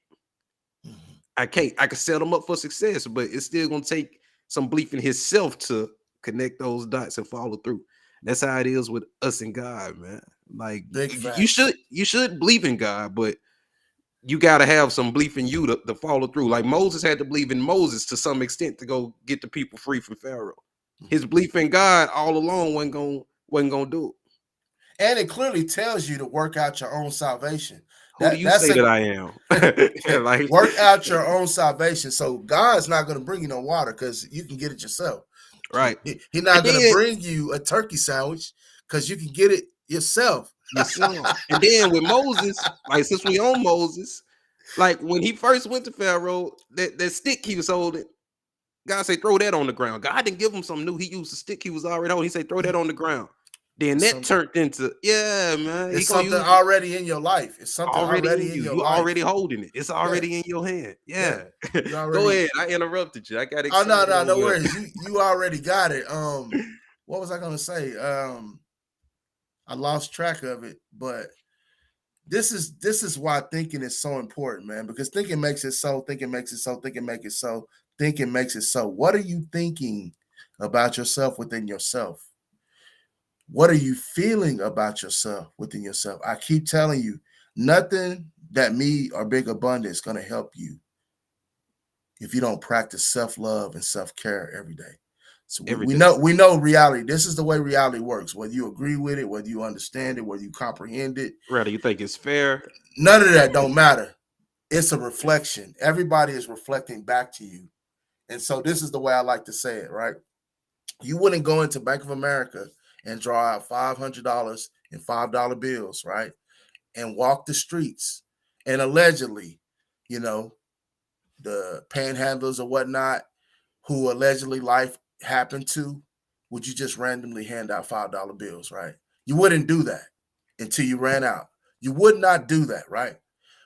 I can't. I can set him up for success, but it's still gonna take some belief in himself to connect those dots and follow through. That's how it is with us and God, man. Like you should believe in God, but you got to have some belief in you to follow through. Like Moses had to believe in Moses to some extent to go get the people free from Pharaoh. His belief in God all along wasn't gonna do it. And it clearly tells you to work out your own salvation. Who do you say that I am? Like, work out your own salvation. So God's not going to bring you no water because you can get it yourself. Right. He's not going to bring you a turkey sandwich because you can get it yourself. And then with Moses, like since we on Moses, like when he first went to Pharaoh, that stick he was holding, God say throw that on the ground. God didn't give him something new. He used the stick he was already holding. He said throw that on the ground. Then that turned into, man. It's something already in your life. It's something already in your life. You're already holding it. It's already in your hand. Yeah. Go ahead. I interrupted you. I got excited. Oh, no worries. You already got it. What was I gonna say? I lost track of it, but this is why thinking is so important, man, because thinking makes it so, thinking makes it so, thinking makes it so, thinking makes it so. What are you thinking about yourself within yourself? What are you feeling about yourself within yourself? I keep telling you, nothing that me or Big Abundance is going to help you if you don't practice self-love and self-care every day. So we know reality. This is the way reality works. Whether you agree with it, whether you understand it, whether you comprehend it. Rather you think it's fair. None of that don't matter. It's a reflection. Everybody is reflecting back to you. And so this is the way I like to say it, right? You wouldn't go into Bank of America and draw out $500 in $5 bills, right? And walk the streets and allegedly, the panhandlers or whatnot who allegedly life happened to, would you just randomly hand out $5 bills, right? You wouldn't do that until you ran out. You would not do that, right?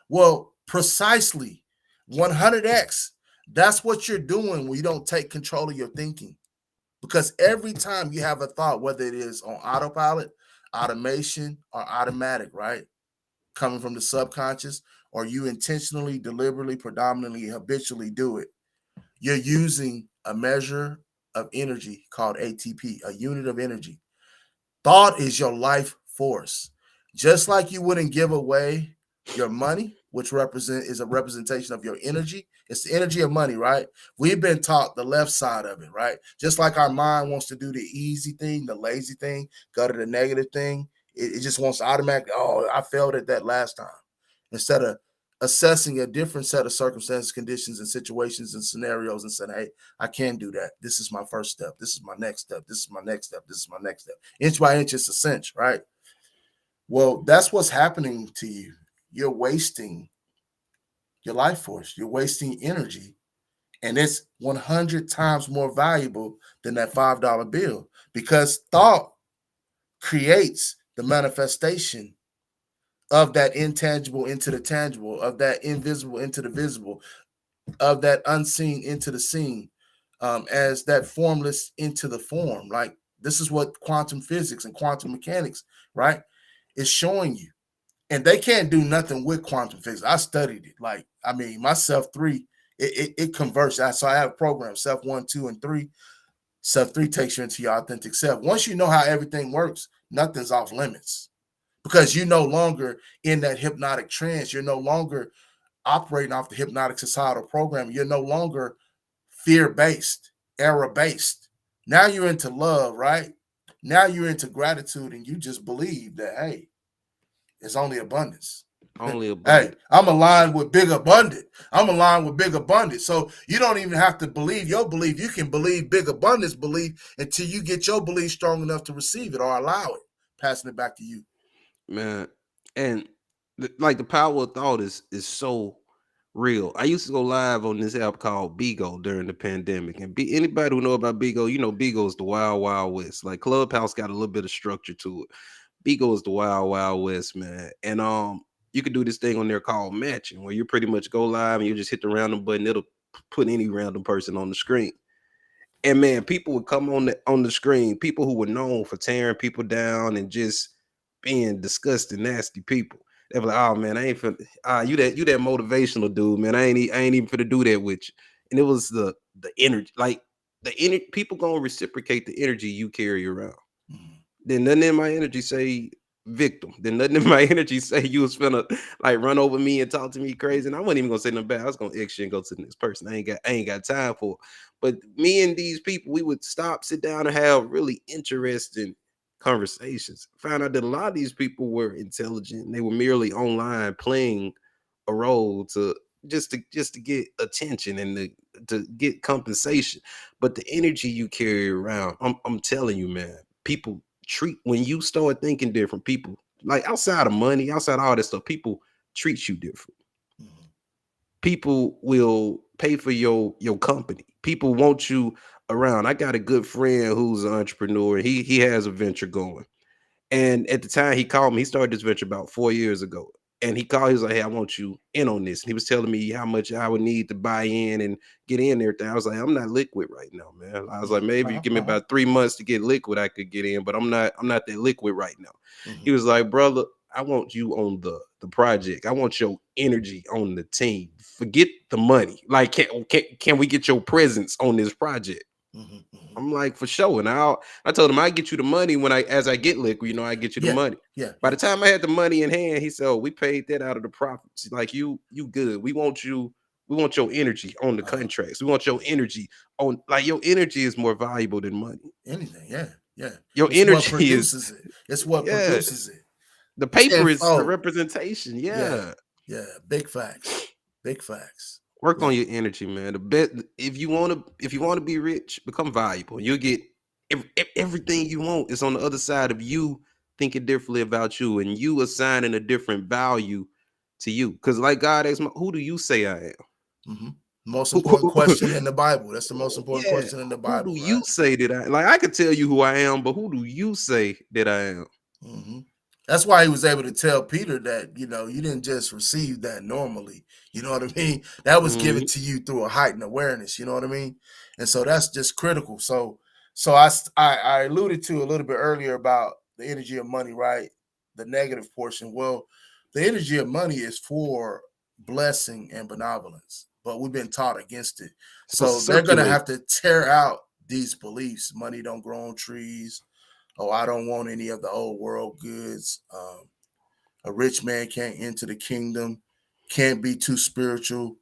Well, precisely 100x. That's what you're doing when you don't take control of your thinking. Because every time you have a thought, whether it is on autopilot, automation, or automatic, right? Coming from the subconscious, or you intentionally, deliberately, predominantly, habitually do it, you're using a measure of energy called ATP, a unit of energy. Thought is your life force. Just like you wouldn't give away your money, which is a representation of your energy. It's the energy of money, right? We've been taught the left side of it, right? Just like our mind wants to do the easy thing, the lazy thing, go to the negative thing. It just wants to automatically, oh, I failed at that last time. Instead of assessing a different set of circumstances, conditions, and situations and scenarios and saying, hey, I can do that. This is my first step. This is my next step. This is my next step. This is my next step. Inch by inch, it's a cinch, right? Well, that's what's happening to you. You're wasting your life force. You're wasting energy. And it's 100 times more valuable than that $5 bill, because thought creates the manifestation of that intangible into the tangible, of that invisible into the visible, of that unseen into the seen, as that formless into the form. Like, this is what quantum physics and quantum mechanics, right, is showing you. And they can't do nothing with quantum physics. I studied it. Like, I mean, my self 3, it converts. So I have programs, self 1, 2, and 3. Self 3 takes you into your authentic self. Once you know how everything works, nothing's off limits, because you're no longer in that hypnotic trance. You're no longer operating off the hypnotic societal program. You're no longer fear-based, error-based. Now you're into love, right? Now you're into gratitude, and you just believe that, hey, it's only abundance. Only Hey, abundant. I'm aligned with big abundant. I'm aligned with big abundance. So you don't even have to believe your belief. You can believe big abundance belief until you get your belief strong enough to receive it or allow it. Passing it back to you. Man. And like the power of thought is so real. I used to go live on this app called Bigo during the pandemic. And anybody who know about Bigo, you know Bigo is the wild, wild west. Like Clubhouse got a little bit of structure to it. Bigo is the wild, wild west, man. And you could do this thing on there called matching, where you pretty much go live and you just hit the random button, it'll put any random person on the screen. And man, people would come on the screen, people who were known for tearing people down and just being disgusting, nasty people. They were like, "Oh man, I ain't for you that motivational dude, man. I ain't even for to do that with you." And it was the energy, like the energy. People gonna reciprocate the energy you carry around. Then nothing in my energy say victim. Then nothing in my energy say you was finna like run over me and talk to me crazy. And I wasn't even gonna say nothing bad. I was gonna exit and go to the next person. I ain't got time for it. But me and these people, we would stop, sit down, and have really interesting conversations. Found out that a lot of these people were intelligent. They were merely online playing a role to just to get attention and to get compensation. But the energy you carry around, I'm telling you, man, people treat when you start thinking different, people like outside of money, outside of all this stuff, people treat you different. People will pay for your company. People want you around. I got a good friend who's an entrepreneur. He has a venture going. And at the time he called me, he started this venture about 4 years ago. And he called, he was like, "Hey, I want you in on this." And he was telling me how much I would need to buy in and get in and everything. I was like, "I'm not liquid right now, man." I was like, "Maybe you give me about 3 months to get liquid, I could get in, but I'm not that liquid right now." He was like, "Brother, I want you on the project. I want your energy on the team. Forget the money. Like, can we get your presence on this project?" I'm like, "For sure." And I told him I get you the money when as I get liquid, I get you the Yeah, money. yeah. By the time I had the money in hand, he said, "Oh, we paid that out of the profits. Like you good. We want your energy on the contracts. We want your energy on, like, your energy is more valuable than money. Anything, yeah, yeah. Your It's what energy is, produces it. It's what yeah. produces it. The paper is the Tenfold. representation. Yeah, Yeah. yeah. Big facts. Big facts. Work Yeah. on your energy, man. The best, if you want to be rich, become valuable. You'll get everything you want is on the other side of you thinking differently about you and you assigning a different value to you. Because like God asked me, who do you say I am? Mm-hmm. Most Who, important question in the Bible. That's the most important yeah, question in the who do Bible, you right? say that I like? I could tell you who I am, but who do you say that I am? Hmm. That's why he was able to tell Peter that, you didn't just receive that normally. You know what I mean? That was given Mhm. to you through a heightened awareness. You know what I mean? And so that's just critical. So I alluded to a little bit earlier about the energy of money, right? The negative portion. Well, the energy of money is for blessing and benevolence, but we've been taught against it. Supposed to So they're going to circulate. have to tear out these beliefs. Money don't grow on trees. Oh, I don't want any of the old world goods. A rich man can't enter the kingdom, can't be too spiritual,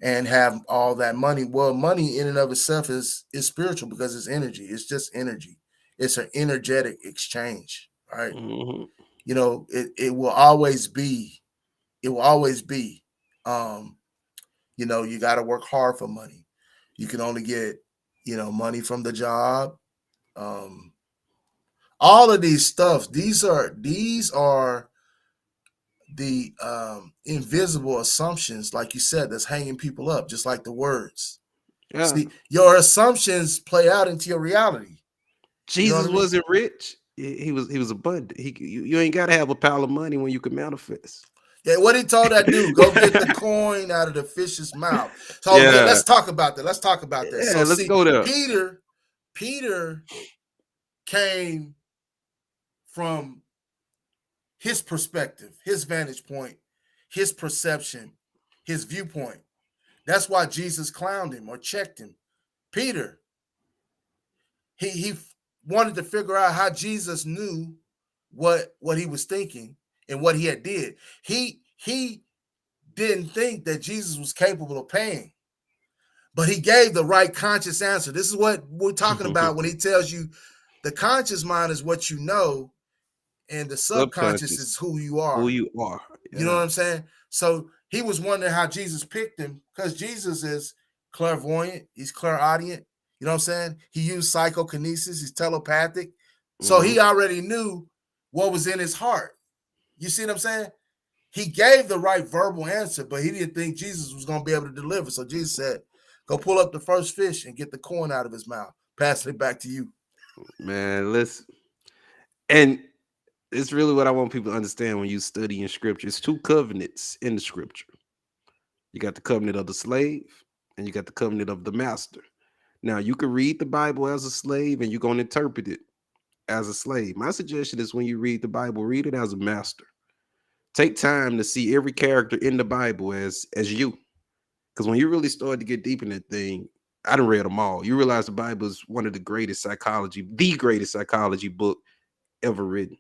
and have all that money. Well, money in and of itself is spiritual because it's energy. It's just energy. It's an energetic exchange, right? Mhm. It will always be. It will always be. Um, you got to work hard for money. You can only get, money from the job. Um, all of these stuff. These are the invisible assumptions, like you said, that's hanging people up, just like the words. Yeah. See, your assumptions play out into your reality. You know what Jesus I mean? wasn't rich. He was abundant. You ain't got to have a pile of money when you can manifest. Yeah, what he told that dude, go get the coin out of the fish's mouth. So yeah, Yeah. let's talk about that. Let's talk about that. Yeah, So let's see, go there. Peter came from his perspective, his vantage point, his perception, his viewpoint. That's why Jesus clowned him or checked him. Peter, he wanted to figure out how Jesus knew what he was thinking and what he had did. He didn't think that Jesus was capable of paying, but he gave the right conscious answer. This is what we're talking about when he tells you the conscious mind is what you know, and the subconscious Subconscious, is who you who are. you are. You know what Yeah. I'm saying? So he was wondering how Jesus picked him because Jesus is clairvoyant, he's clairaudient. You know what I'm saying? He used psychokinesis, he's telepathic. So Hmm. he already knew what was in his heart. You see what I'm saying? He gave the right verbal answer, but he didn't think Jesus was going to be able to deliver. So Jesus said, go pull up the first fish and get the coin out of his mouth. Passing it back to you. Man, listen. And it's really what I want people to understand when you study in scripture. It's two covenants in the scripture. You got the covenant of the slave and you got the covenant of the master. Now, you can read the Bible as a slave and you're going to interpret it as a slave. My suggestion is when you read the Bible, read it as a master. Take time to see every character in the Bible as you. Because when you really start to get deep in that thing, I done read them all. You realize the Bible is one of the greatest psychology book ever written.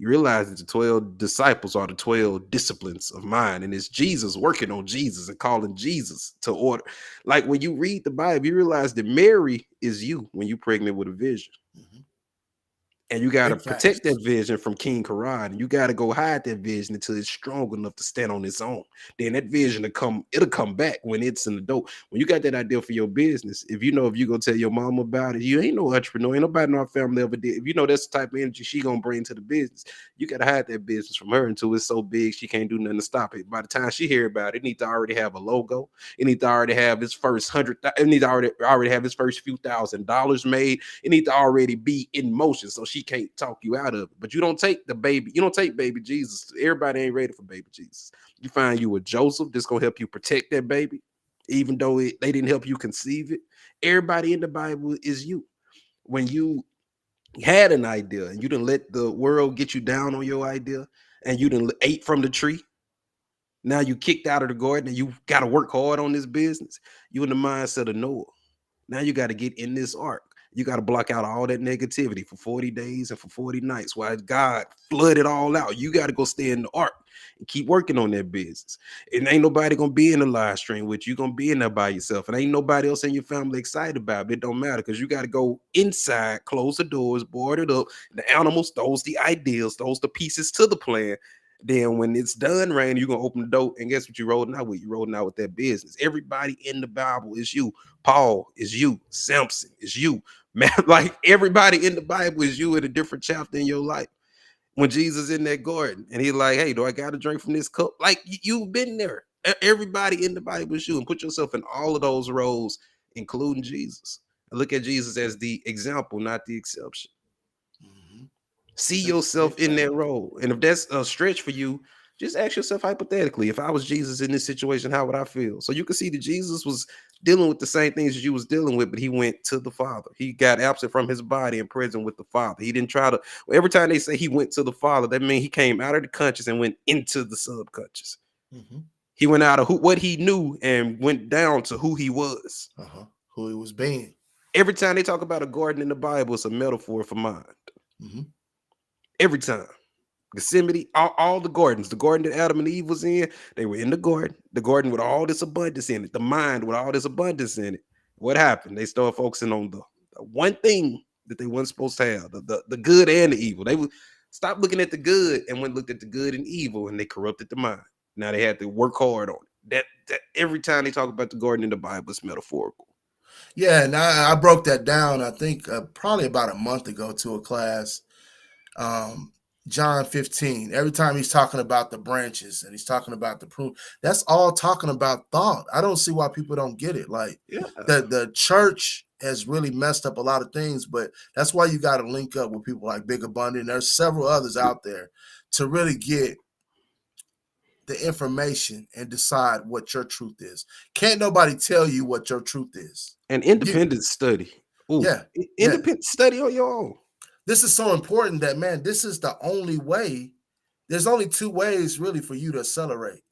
You realize that the 12 disciples are the 12 disciplines of mind, and it's Jesus working on Jesus and calling Jesus to order. Like when you read the Bible, you realize that Mary is you when you're pregnant with a vision. Mm-hmm. And you got to Big protect facts. that vision from King Karad. And you got to go hide that vision until it's strong enough to stand on its own. Then that vision it'll come back when it's an adult. When you got that idea for your business, if you're gonna tell your mom about it, you ain't no entrepreneur, ain't nobody in our family ever did. If you know that's the type of energy she gonna bring to the business, you gotta hide that business from her until it's so big she can't do nothing to stop it. By the time she hear about it, it need to already have a logo. It need to already have its first hundred. It need to already have its first few $1,000s made. It need to already be in motion so she can't talk you out of it. But you don't take baby Jesus. Everybody ain't ready for baby Jesus. You find you a Joseph that's gonna help you protect that baby, even though they didn't help you conceive it. Everybody in the Bible is you. When you had an idea and you didn't let the world get you down on your idea, and you didn't ate from the tree, now you kicked out of the garden and you got to work hard on this business. You in the mindset of Noah. Now you got to get in this ark. You got to block out all that negativity for 40 days and for 40 nights while God flood it all out. You got to go stay in the ark and keep working on that business. And ain't nobody going to be in the live stream with you. You're going to be in there by yourself. And ain't nobody else in your family excited about it. It don't matter because you got to go inside, close the doors, board it up. The animals, those the ideas, those the pieces to the plan. Then when it's done, Rain, you're gonna open the door, and guess what you're rolling out with? You're rolling out with that business. Everybody in the Bible is you. Paul is you. Samson is you. Man, like everybody in the Bible is you in a different chapter in your life. When Jesus in that garden and he's like, hey, do I got to drink from this cup? Like you've been there. Everybody in the Bible is you, and put yourself in all of those roles, including Jesus. And look at Jesus as the example, not the exception. Mm-hmm. See Big, yourself big in that fact. role. And if that's a stretch for you, just ask yourself hypothetically, if I was Jesus in this situation, how would I feel? So you can see that Jesus was dealing with the same things that you was dealing with, but he went to the Father. He got absent from his body and present with the Father. He didn't try to, every time they say he went to the Father, that means he came out of the conscious and went into the subconscious. Mm-hmm. He went out of what he knew and went down to who he was. Who he was being. Every time they talk about a garden in the Bible, it's a metaphor for mind. Mm-hmm. Every time. Gethsemane, all the gardens, the garden that Adam and Eve was in, they were in the garden with all this abundance in it, the mind with all this abundance in it. What happened? They started focusing on the one thing that they weren't supposed to have, the good and the evil. They would stop looking at the good and went looked at the good and evil, and they corrupted the mind. Now they had to work hard on it. That every time they talk about the garden in the Bible, it's metaphorical. Yeah, and I broke that down, I think probably about a month ago to a class. John 15, every time he's talking about the branches and he's talking about the prune, that's all talking about thought. I don't see why people don't get it. Like the church has really messed up a lot of things, but that's why you got to link up with people like Big Abundant. There's several others out there to really get the information and decide what your truth is. Can't nobody tell you what your truth is. An independent study. Ooh, Yeah. Independent study on your own. This is so important that, man, this is the only way. There's only two ways really for you to accelerate,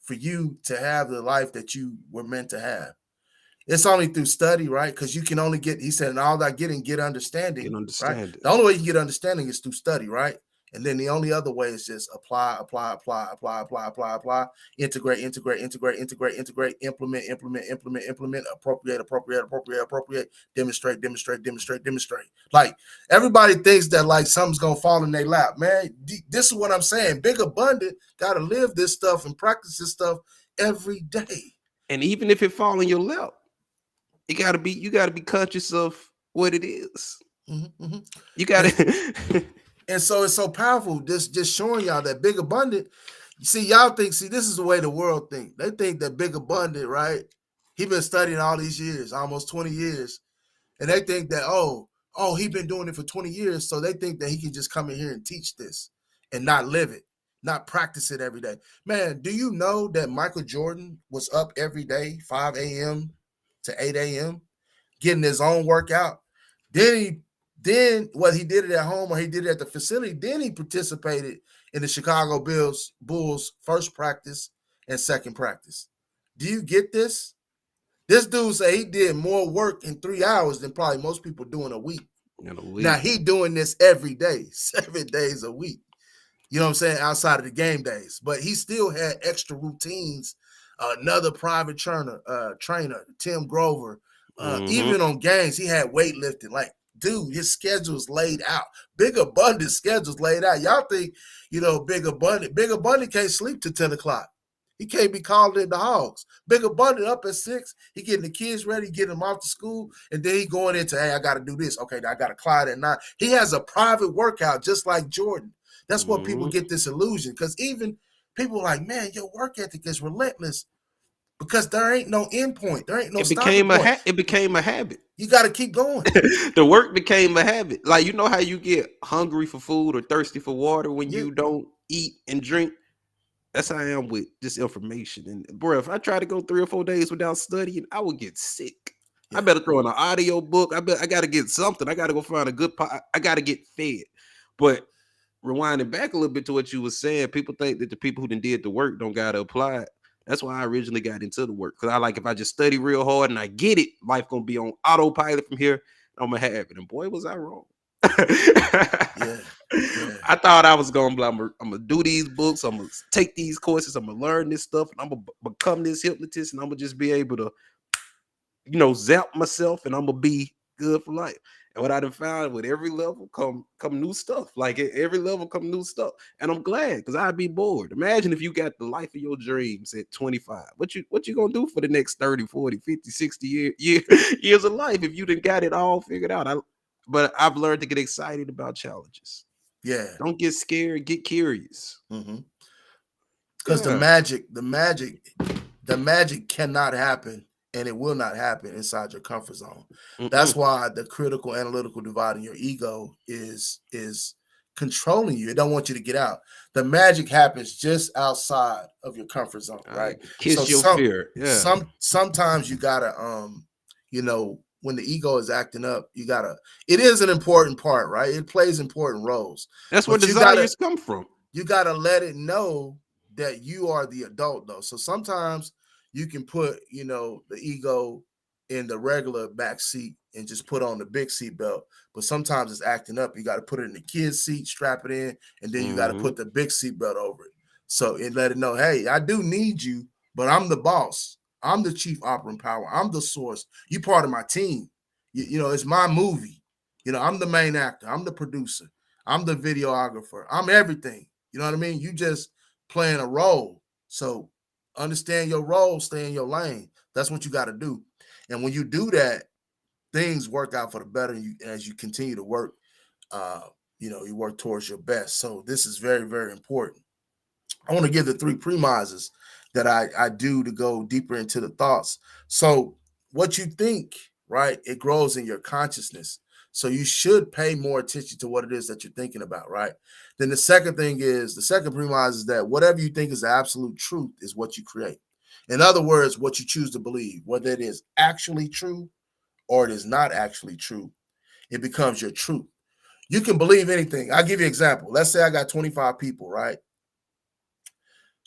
for you to have the life that you were meant to have. It's only through study, right? Because you can only get, he said, in all that getting, get understanding, right? The only way you can get understanding is through study, right? And then the only other way is just apply, integrate, implement, appropriate, demonstrate. Like, everybody thinks that like something's gonna fall in their lap, man. This is what I'm saying. Big Abundant got to live this stuff and practice this stuff every day. And even if it fall in your lap, you gotta be conscious of what it is. Mm-hmm. You gotta. And so it's so powerful, just showing y'all that Big Abundant. See, y'all think, this is the way the world think. They think that Big Abundant, right? He been studying all these years, almost 20 years. And they think that, oh, he been doing it for 20 years. So they think that he can just come in here and teach this and not live it, not practice it every day. Man, do you know that Michael Jordan was up every day, 5 a.m. to 8 a.m., getting his own workout? Then whether he did it at home or he did it at the facility, then he participated in the Chicago Bulls first practice and second practice. Do you get this? This dude say he did more work in 3 hours than probably most people do in a week. Now he doing this every day, 7 days a week. You know what I'm saying? Outside of the game days. But he still had extra routines. Another private trainer, Tim Grover. Even on games, he had weightlifting. Like, dude, his schedule's laid out. Big Abundant schedule's laid out. Y'all think, Big Abundant can't sleep till 10 o'clock. He can't be calling in the hogs. Big Abundant up at 6. He getting the kids ready, getting them off to school, and then he going into, hey, I got to do this. Okay, I got to climb at 9. He has a private workout just like Jordan. That's what people get this illusion, because even people are like, man, your work ethic is relentless, because there ain't no end point. There ain't no stopping point. It became a habit. You got to keep going. The work became a habit. Like, you know how you get hungry for food or thirsty for water when you don't eat and drink? That's how I am with this information. And bro, if I try to go 3 or 4 days without studying, I would get sick. Yeah. I better throw in an audio book. I got to get something. I got to go find a good pot. I got to get fed. But rewinding back a little bit to what you were saying, people think that the people who did the work don't got to apply it. That's why I originally got into the work, because I like, if I just study real hard and I get it, life gonna be on autopilot from here. I'm gonna have it. And boy, was I wrong. I thought I was gonna be, I'm gonna do these books, I'm gonna take these courses, I'm gonna learn this stuff, and I'm gonna become this hypnotist, and I'm gonna just be able to, zap myself, and I'm gonna be good for life. And what I done found, with every level come new stuff. Like, at every level come new stuff. And I'm glad, because I'd be bored. Imagine if you got the life of your dreams at 25. What you gonna do for the next 30, 40, 50, 60 years of life if you done got it all figured out? But I've learned to get excited about challenges. Yeah. Don't get scared, get curious. Because the magic The magic cannot happen, and it will not happen inside your comfort zone. That's Mm-mm. why the critical analytical divide in your ego is controlling you. It don't want you to get out. The magic happens just outside of your comfort zone, right? So Kiss your fear. Yeah. sometimes you gotta when the ego is acting up, it is an important part, right? It plays important roles. That's where But you gotta desires come from. let it know that you are the adult, though. So sometimes you can put the ego in the regular back seat and just put on the big seat belt. But sometimes it's acting up. You got to put it in the kid's seat, strap it in, and then you got to Mm-hmm. put the big seat belt over it. So it let it know, hey, I do need you, but I'm the boss. I'm the chief operating power. I'm the source. You part of my team. It's my movie. I'm the main actor. I'm the producer. I'm the videographer. I'm everything. You know what I mean? You just playing a role. So understand your role, stay in your lane. That's what you got to do. And when you do that, things work out for the better as you continue to work. You work towards your best. So this is very, very important. I want to give the 3 premises that I do to go deeper into the thoughts. So what you think, right, it grows in your consciousness. So you should pay more attention to what it is that you're thinking about, right? Then the second premise is that whatever you think is the absolute truth is what you create. In other words, what you choose to believe, whether it is actually true or it is not actually true, it becomes your truth. You can believe anything. I'll give you an example. Let's say I got 25 people, right?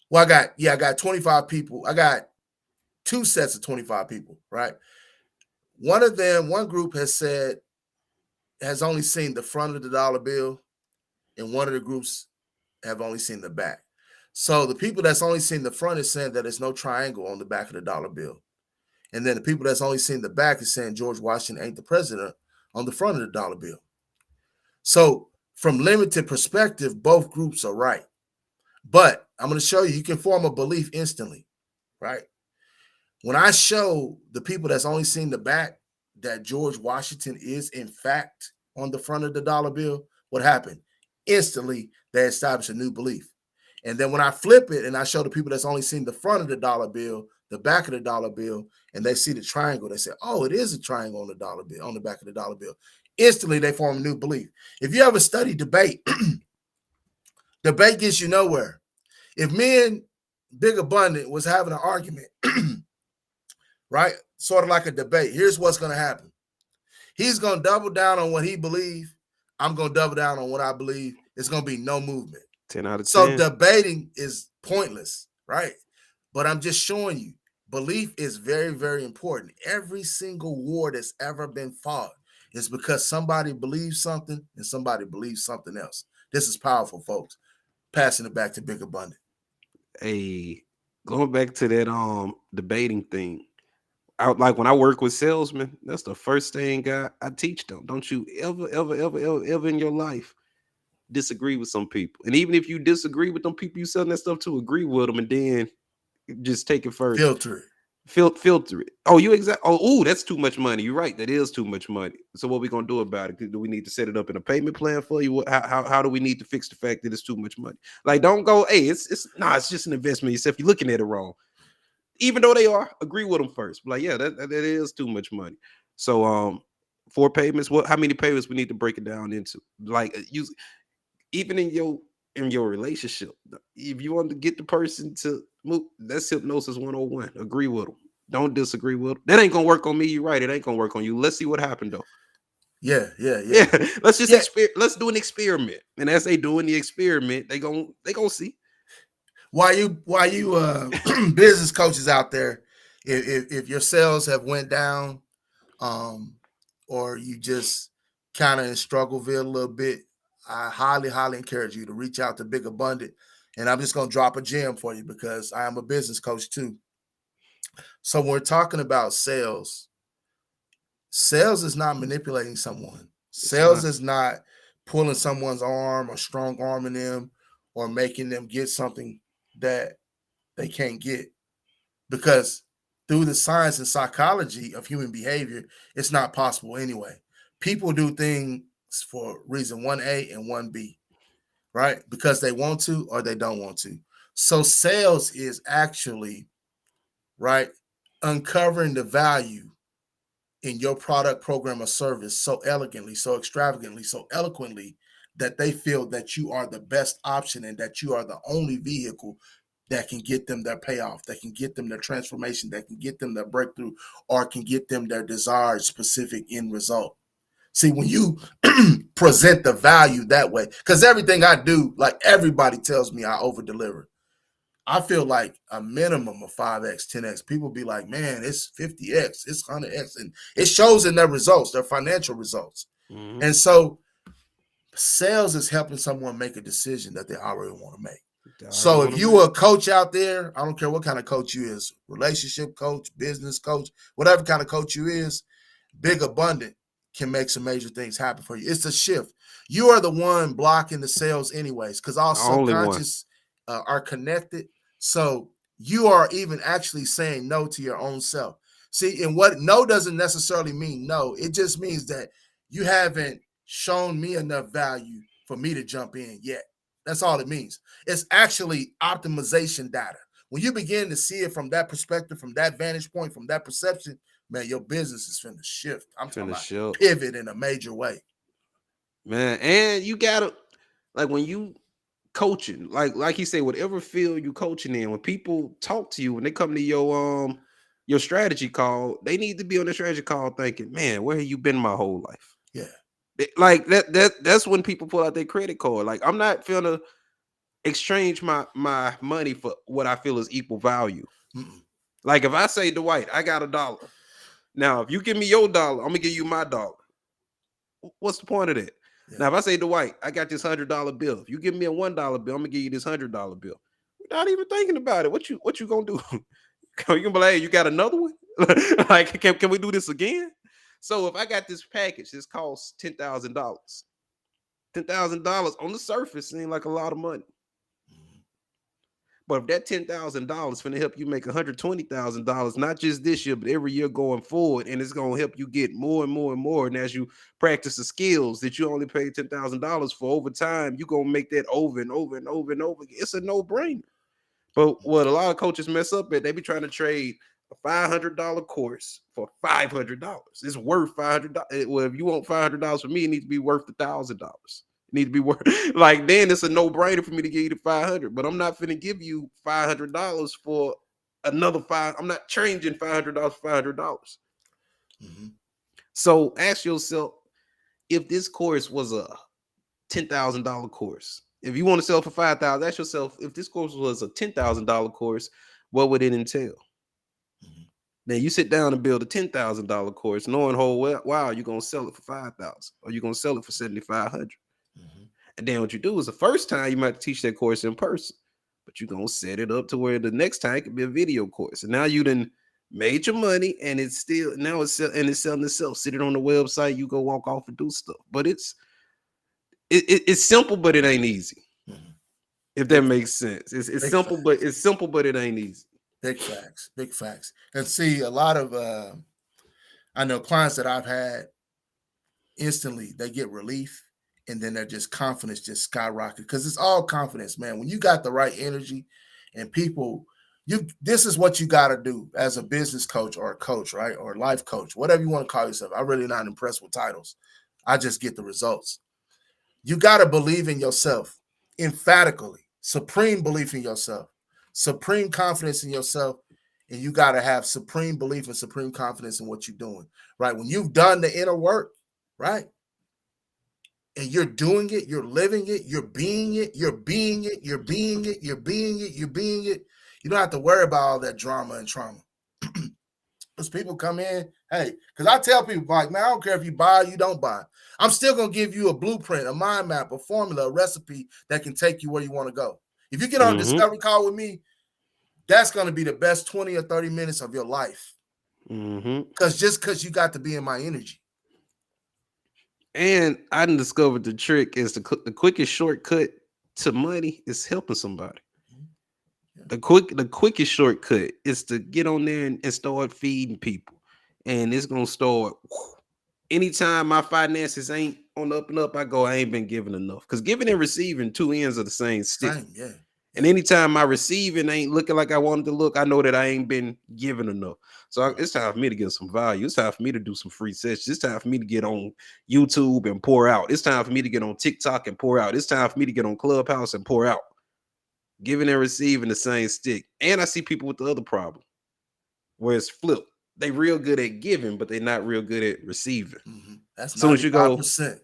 Well, I got 25 people. I got 2 sets of 25 people, right? One group has only seen the front of the dollar bill, and one of the groups have only seen the back. So the people that's only seen the front is saying that there's no triangle on the back of the dollar bill. And then the people that's only seen the back is saying George Washington ain't the president on the front of the dollar bill. So from limited perspective, both groups are right. But I'm going to show you can form a belief instantly, right? When I show the people that's only seen the back that George Washington is in fact on the front of the dollar bill, what happened? Instantly, they establish a new belief. And then when I flip it and I show the people that's only seen the front of the dollar bill, the back of the dollar bill, and they see the triangle, they say, oh, it is a triangle on the dollar bill, on the back of the dollar bill. Instantly, they form a new belief. If you ever study debate, debate gets you nowhere. If me and Big Abundant was having an argument, right? Sort of like a debate. Here's what's going to happen. He's going to double down on what he believes. I'm going to double down on what I believe. It's going to be no movement. 10 out of 10. So debating is pointless, right? But I'm just showing you, belief is very, very important. Every single war that's ever been fought is because somebody believes something and somebody believes something else. This is powerful, folks. Passing it back to Big Abundant. Hey, going back to that debating thing. Like when I work with salesmen, that's the first thing I teach them. Don't you ever in your life disagree with some people. And even if you disagree with them people you selling that stuff to, agree with them and then just take it further. Filter it. Filter it. Oh, you exact. Oh, that's too much money. You're right. That is too much money. So what we gonna do about it? Do we need to set it up in a payment plan for you? How do we need to fix the fact that it's too much money? Like, don't go. Hey, it's just an investment yourself. You're looking at it wrong. Even though they are, agree with them first. Like, yeah, that is too much money. So 4 payments. How many payments we need to break it down into? Like even in your relationship, if you want to get the person to move, that's hypnosis 101. Agree with them. Don't disagree with them. That ain't gonna work on me. You're right. It ain't gonna work on you. Let's see what happened though. Yeah. Let's just let's do an experiment. And as they doing the experiment, they gonna see. Why you business coaches out there, if your sales have went down, or you just kind of in struggleville a little bit, I highly encourage you to reach out to Big Abundant. And I'm just going to drop a gem for you because I am a business coach too. So when we're talking about sales is not manipulating someone. Sales is not pulling someone's arm or strong arming them or making them get something that they can't get. Because through the science and psychology of human behavior, it's not possible anyway. People do things for reason 1A and 1B, right? Because they want to or they don't want to. So sales is actually right? Uncovering the value in your product, program, or service so elegantly, so extravagantly, so eloquently that they feel that you are the best option and that you are the only vehicle that can get them their payoff, that can get them their transformation, that can get them their breakthrough, or can get them their desired specific end result. See, when you present the value that way, because everything I do, like everybody tells me I over deliver. I feel like a minimum of 5x, 10x. People be like, man, it's 50x, it's 100x. And it shows in their results, their financial results. Mm-hmm. And so sales is helping someone make a decision that they already want to make. They already So want if to you make. a coach out there, I don't care what kind of coach you is, relationship coach, business coach, whatever kind of coach you is, Big Abundant can make some major things happen for you. It's a shift. You are the one blocking the sales anyways, because all The only one. subconscious are connected. So you are even actually saying no to your own self. See, and what no doesn't necessarily mean no. It just means that you haven't shown me enough value for me to jump in yet. That's all it means. It's actually optimization data. When you begin to see it from that perspective, from that vantage point, from that perception, man, your business is finna shift. I'm talking about Finish up. pivot in a major way. Man, and you gotta, like, when you coaching, like he said, whatever field you coaching in, when people talk to you, when they come to your strategy call, they need to be on the strategy call thinking, man, where have you been my whole life? Yeah. Like that's when people pull out their credit card. Like, I'm not gonna exchange my money for what I feel is equal value. Mm-mm. Like, if I say, Dwight, I got $1. Now, if you give me your dollar, I'm gonna give you my dollar. What's the point of that? Yeah. Now, if I say, Dwight, I got this $100 bill. If you give me a $1 bill, I'm gonna give you this $100 bill. Not even thinking about it. What you gonna do? You gonna be like, hey, you got another one? Like, can we do this again? So if I got this package, this costs $10,000. $10,000 on the surface seems like a lot of money. But if that $10,000 finna help you make $120,000, not just this year, but every year going forward, and it's gonna help you get more and more and more. And as you practice the skills that you only paid $10,000 for over time, you gonna make that over and over and over and over again. It's a no-brainer. But what a lot of coaches mess up at, they be trying to trade a $500 course for $500. It's worth $500. Well, if you want $500 from me, it needs to be worth $1,000. Need to be worth, like, then it's a no-brainer for me to give you the 500. But I'm not finna give you $500 for another five. I'm not changing $500 for $500. Mm-hmm. So ask yourself, if this course was a $10,000 course, if you want to sell for 5,000, ask yourself, if this course was a $10,000 course, what would it entail? Mm-hmm. Now you sit down and build a $10,000 course, knowing whole well, wow, you're gonna sell it for 5,000, or you're gonna sell it for 7,500. Mm-hmm. And then what you do is, the first time you might teach that course in person, but you're gonna set it up to where the next time it could be a video course. And now you done made your money, and it's still now it's selling itself. Sit it on the website, you go walk off and do stuff. But it's simple, but it ain't easy. Mm-hmm. If that makes sense. It's Big simple, facts. but it's simple, but it ain't easy. Big facts. Big facts. And see, a lot of I know clients that I've had, instantly they get relief, and then their just confidence just skyrocket, because it's all confidence, man. When you got the right energy and people, this is what you got to do as a business coach or a coach, right? Or a life coach, whatever you want to call yourself. I'm really not impressed with titles. I just get the results. You got to believe in yourself emphatically, supreme belief in yourself, supreme confidence in yourself. And you got to have supreme belief and supreme confidence in what you're doing, right? When you've done the inner work, right? And you're doing it, you're living it, you're being it, you're being it, you're being it, you're being it, you're being it. You don't have to worry about all that drama and trauma. Because people come in, hey, because I tell people, like, man, I don't care if you buy or you don't buy. I'm still going to give you a blueprint, a mind map, a formula, a recipe that can take you where you want to go. If you get on a discovery call with me, that's going to be the best 20 or 30 minutes of your life. Because just because you got to be in my energy. And I done discovered the trick is the quickest shortcut to money is helping somebody. Yeah. The quickest shortcut is to get on there and start feeding people. And it's gonna start. Anytime my finances ain't on the up and up, I go, I ain't been giving enough. Because giving and receiving, two ends of the same stick. Yeah. And anytime my receiving ain't looking like I wanted to look, I know that I ain't been given enough. So it's time for me to get some value. It's time for me to do some free sessions. It's time for me to get on YouTube and pour out. It's time for me to get on TikTok and pour out. It's time for me to get on Clubhouse and pour out. Giving and receiving the same stick. And I see people with the other problem where it's flipped. They real good at giving, but they're not real good at receiving. That's As soon as you go, 95%.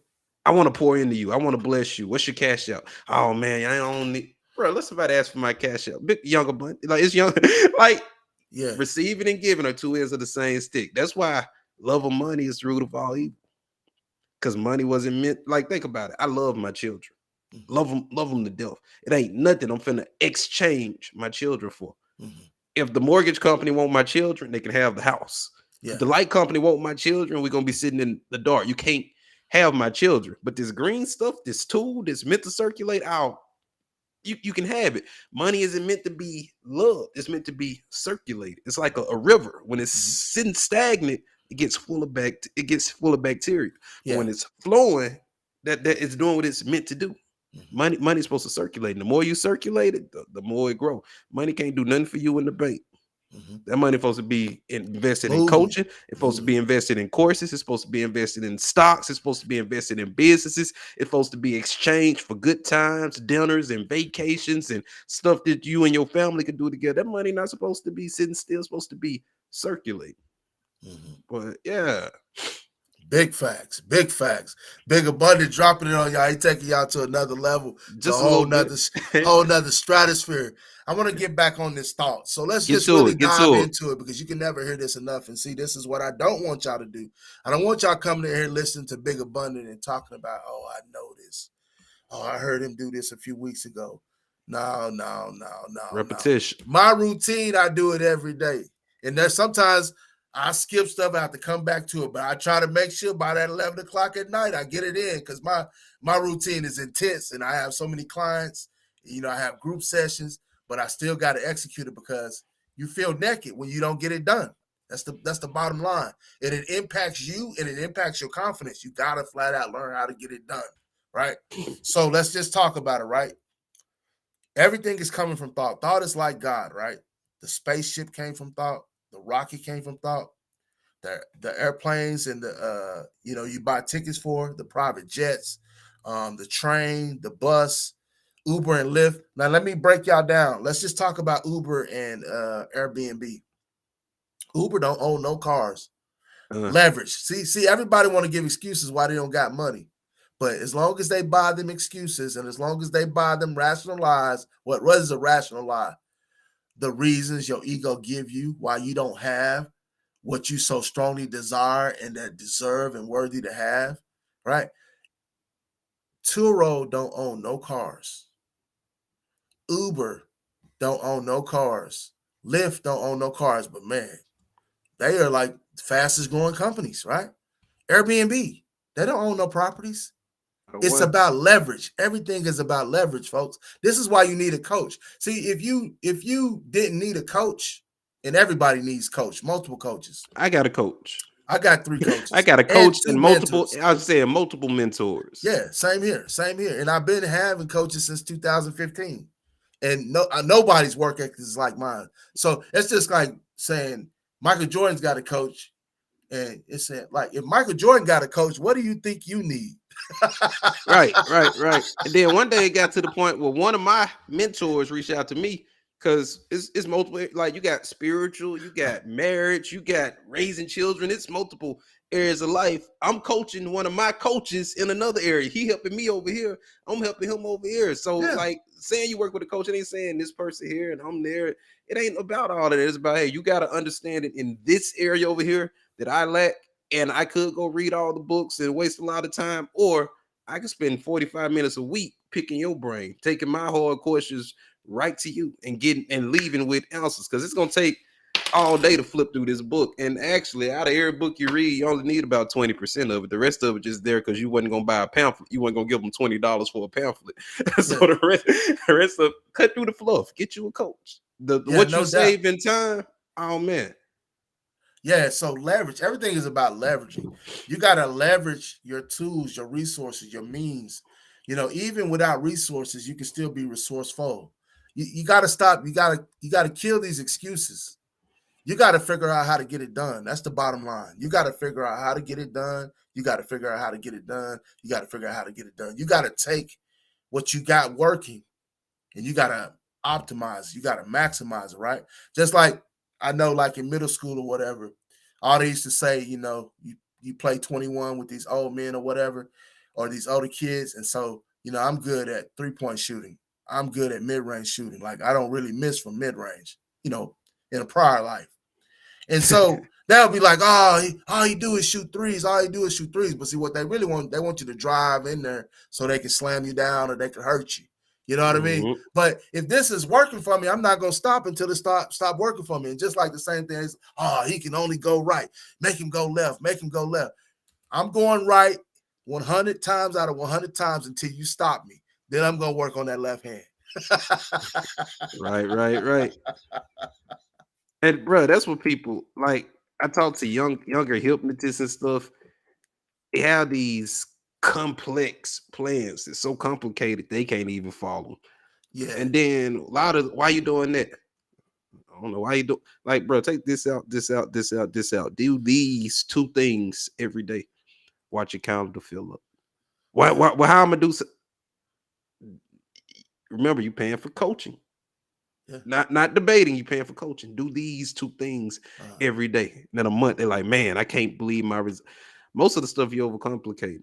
I want to pour into you. I want to bless you. What's your cash out? Oh man, I don't need, bro. Let somebody ask for my cash out. Big younger bunch, like it's young, like Yeah. receiving and giving are two ends of the same stick. That's why love of money is the root of all evil. Because money wasn't meant. Like think about it. I love my children. Love them to death. It ain't nothing I'm finna exchange my children for. If the mortgage company want my children, they can have the house. Yeah. If the light company want my children, we're gonna be sitting in the dark. You can't have my children. But this green stuff, this tool that's meant to circulate out, you can have it. Money isn't meant to be loved. It's meant to be circulated. It's like a river. When it's sitting stagnant, it gets full of bacteria. Yeah. But when it's flowing, that it's doing what it's meant to do. Money's supposed to circulate. And the more you circulate it, the more it grows. Money can't do nothing for you in the bank. That money supposed to be invested in coaching. It's supposed to be invested in courses. It's supposed to be invested in stocks. It's supposed to be invested in businesses. It's supposed to be exchanged for good times, dinners, and vacations, and stuff that you and your family can do together. That money not supposed to be sitting still. It's supposed to be circulating. But yeah. Big facts, big facts. Big Abundant dropping it on y'all. He taking y'all to another level, Just to a whole nother stratosphere. I want to get back on this thought. So let's just really dive into it, because you can never hear this enough. And see, this is what I don't want y'all to do. I don't want y'all coming in here listening to Big Abundant and talking about, oh, I know this. Oh, I heard him do this a few weeks ago. No. Repetition. My routine, I do it every day. And there's sometimes I skip stuff. I have to come back to it, but I try to make sure by that 11 o'clock at night I get it in, because my routine is intense, and I have so many clients. You know, I have group sessions, but I still got to execute it, because you feel naked when you don't get it done. That's the bottom line, and it impacts you, and it impacts your confidence. You gotta flat out learn how to get it done, right? So let's just talk about it, right? Everything is coming from thought. Thought is like God, right? The spaceship came from thought. The rocket came from thought. The airplanes and the you buy tickets for the private jets, the train, the bus, Uber and Lyft. Now let me break y'all down. Let's just talk about Uber and Airbnb. Uber don't own no cars. Leverage. See, everybody want to give excuses why they don't got money. But as long as they buy them excuses, and as long as they buy them rational lies, what is a rational lie? The reasons your ego give you why you don't have what you so strongly desire and that deserve and worthy to have, right? Troward don't own no cars. Uber don't own no cars. Lyft don't own no cars, but man, they are like the fastest growing companies, right? Airbnb, they don't own no properties. It's about leverage. Everything is about leverage, folks. This is why you need a coach. See, if you didn't need a coach, and everybody needs coach, multiple coaches. I got a coach. I got 3 coaches. I got a coach and multiple. I was saying multiple mentors. Yeah, same here. And I've been having coaches since 2015, and nobody's work ethic is like mine. So it's just like saying Michael Jordan's got a coach, and it's saying, like, if Michael Jordan got a coach, what do you think you need? Right. And then one day it got to the point where one of my mentors reached out to me, because it's multiple. Like, you got spiritual, you got marriage, you got raising children. It's multiple areas of life. I'm coaching one of my coaches in another area. He helping me over here. I'm helping him over here. So like saying you work with a coach, it ain't saying this person here and I'm there. It ain't about all of that. It's about, hey, you got to understand it in this area over here that I lack. And I could go read all the books and waste a lot of time, or I could spend 45 minutes a week picking your brain, taking my hard questions right to you and leaving with answers. Because it's going to take all day to flip through this book. And actually, out of every book you read, you only need about 20% of it. The rest of it just there because you wasn't going to buy a pamphlet. You weren't going to give them $20 for a pamphlet. So the rest of cut through the fluff. Get you a coach. What you save in time, oh man. Yeah, so leverage. Everything is about leveraging. You got to leverage your tools, your resources, your means. You know, even without resources, you can still be resourceful. You got to stop. You got to kill these excuses. You got to figure out how to get it done. That's the bottom line. You got to figure out how to get it done. You got to figure out how to get it done. You got to figure out how to get it done. You got to take what you got working and you got to optimize. You got to maximize it, right? Just like I know, like in middle school or whatever, all they used to say, you play 21 with these old men or whatever, or these older kids. And so, I'm good at 3-point shooting. I'm good at mid-range shooting. Like I don't really miss from mid-range, in a prior life. And so they'll be like, oh, all you do is shoot threes. All you do is shoot threes. But see, what they really want, they want you to drive in there so they can slam you down or they can hurt you. You know what I mean? But if this is working for me, I'm not going to stop until it stop working for me. And just like the same thing is, he can only go right. Make him go left. Make him go left. I'm going right 100 times out of 100 times until you stop me. Then I'm going to work on that left hand. Right. And bro, that's what people like. I talk to younger hypnotists and stuff. They have these complex plans. It's so complicated they can't even follow. Yeah. And then a lot of why you doing that? I don't know why you do. Like, bro, take this out, this out, this out, this out. Do these 2 things every day. Watch your calendar fill up. Why how I'm gonna do? Remember, you paying for coaching. Yeah. Not debating, you paying for coaching. Do these 2 things every day. Then a month, they're like, man, I can't believe my most of the stuff you overcomplicate.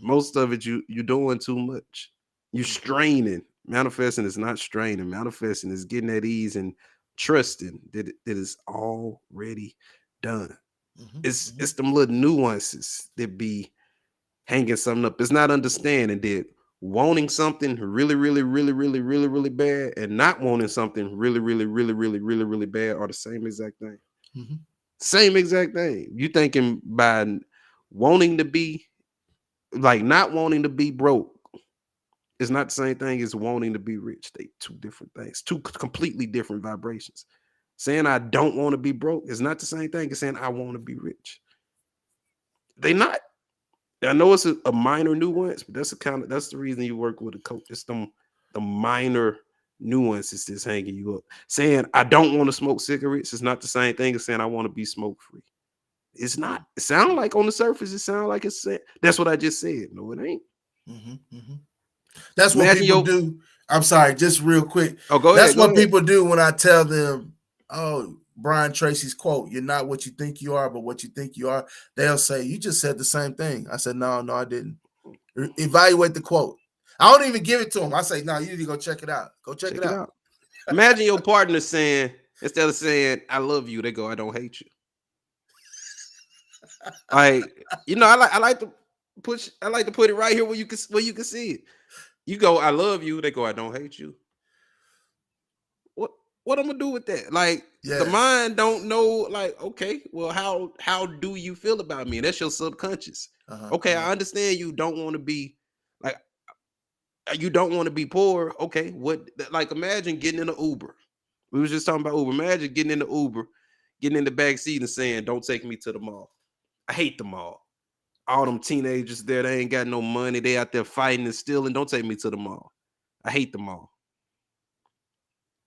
Most of it you're doing too much. You straining. Manifesting is not straining. Manifesting is getting at ease and trusting that it is already done. It's them little nuances that be hanging something up. It's not understanding that wanting something really, really, really, really, really, really bad and not wanting something really, really, really, really, really, really bad are the same exact thing. Same exact thing. You thinking by wanting to be like not wanting to be broke is not the same thing as wanting to be rich. They 2 different things, 2 completely different vibrations. Saying I don't want to be broke is not the same thing as saying I want to be rich. They not. I know it's a minor nuance, but that's the reason you work with a coach. It's the minor nuances that's hanging you up. Saying I don't want to smoke cigarettes is not the same thing as saying I want to be smoke free. It's not. It sounds like on the surface, it sounds like it's said. That's what I just said. No, it ain't. That's what people do. I'm sorry, just real quick. Oh, go ahead. That's what people do when I tell them, oh, Brian Tracy's quote, you're not what you think you are, but what you think you are. They'll say, you just said the same thing. I said, no, I didn't. Evaluate the quote. I don't even give it to them. I say, no, you need to go check it out. Go check it out. Imagine your partner saying, instead of saying, I love you, they go, I don't hate you. Like, I like to put it right here where you can see it. You go, I love you, they go, I don't hate you. What I'm gonna do with that? Like, the mind don't know, like, okay, well, how do you feel about me? And that's your subconscious. Okay, I understand you don't want to be like, you don't want to be poor. Okay, what, like, imagine getting in an Uber. We was just talking about Uber. Imagine getting in the Uber, getting in the back seat and saying, don't take me to the mall. I hate the mall. All them teenagers there, they ain't got no money. They out there fighting and stealing. Don't take me to the mall. I hate the mall.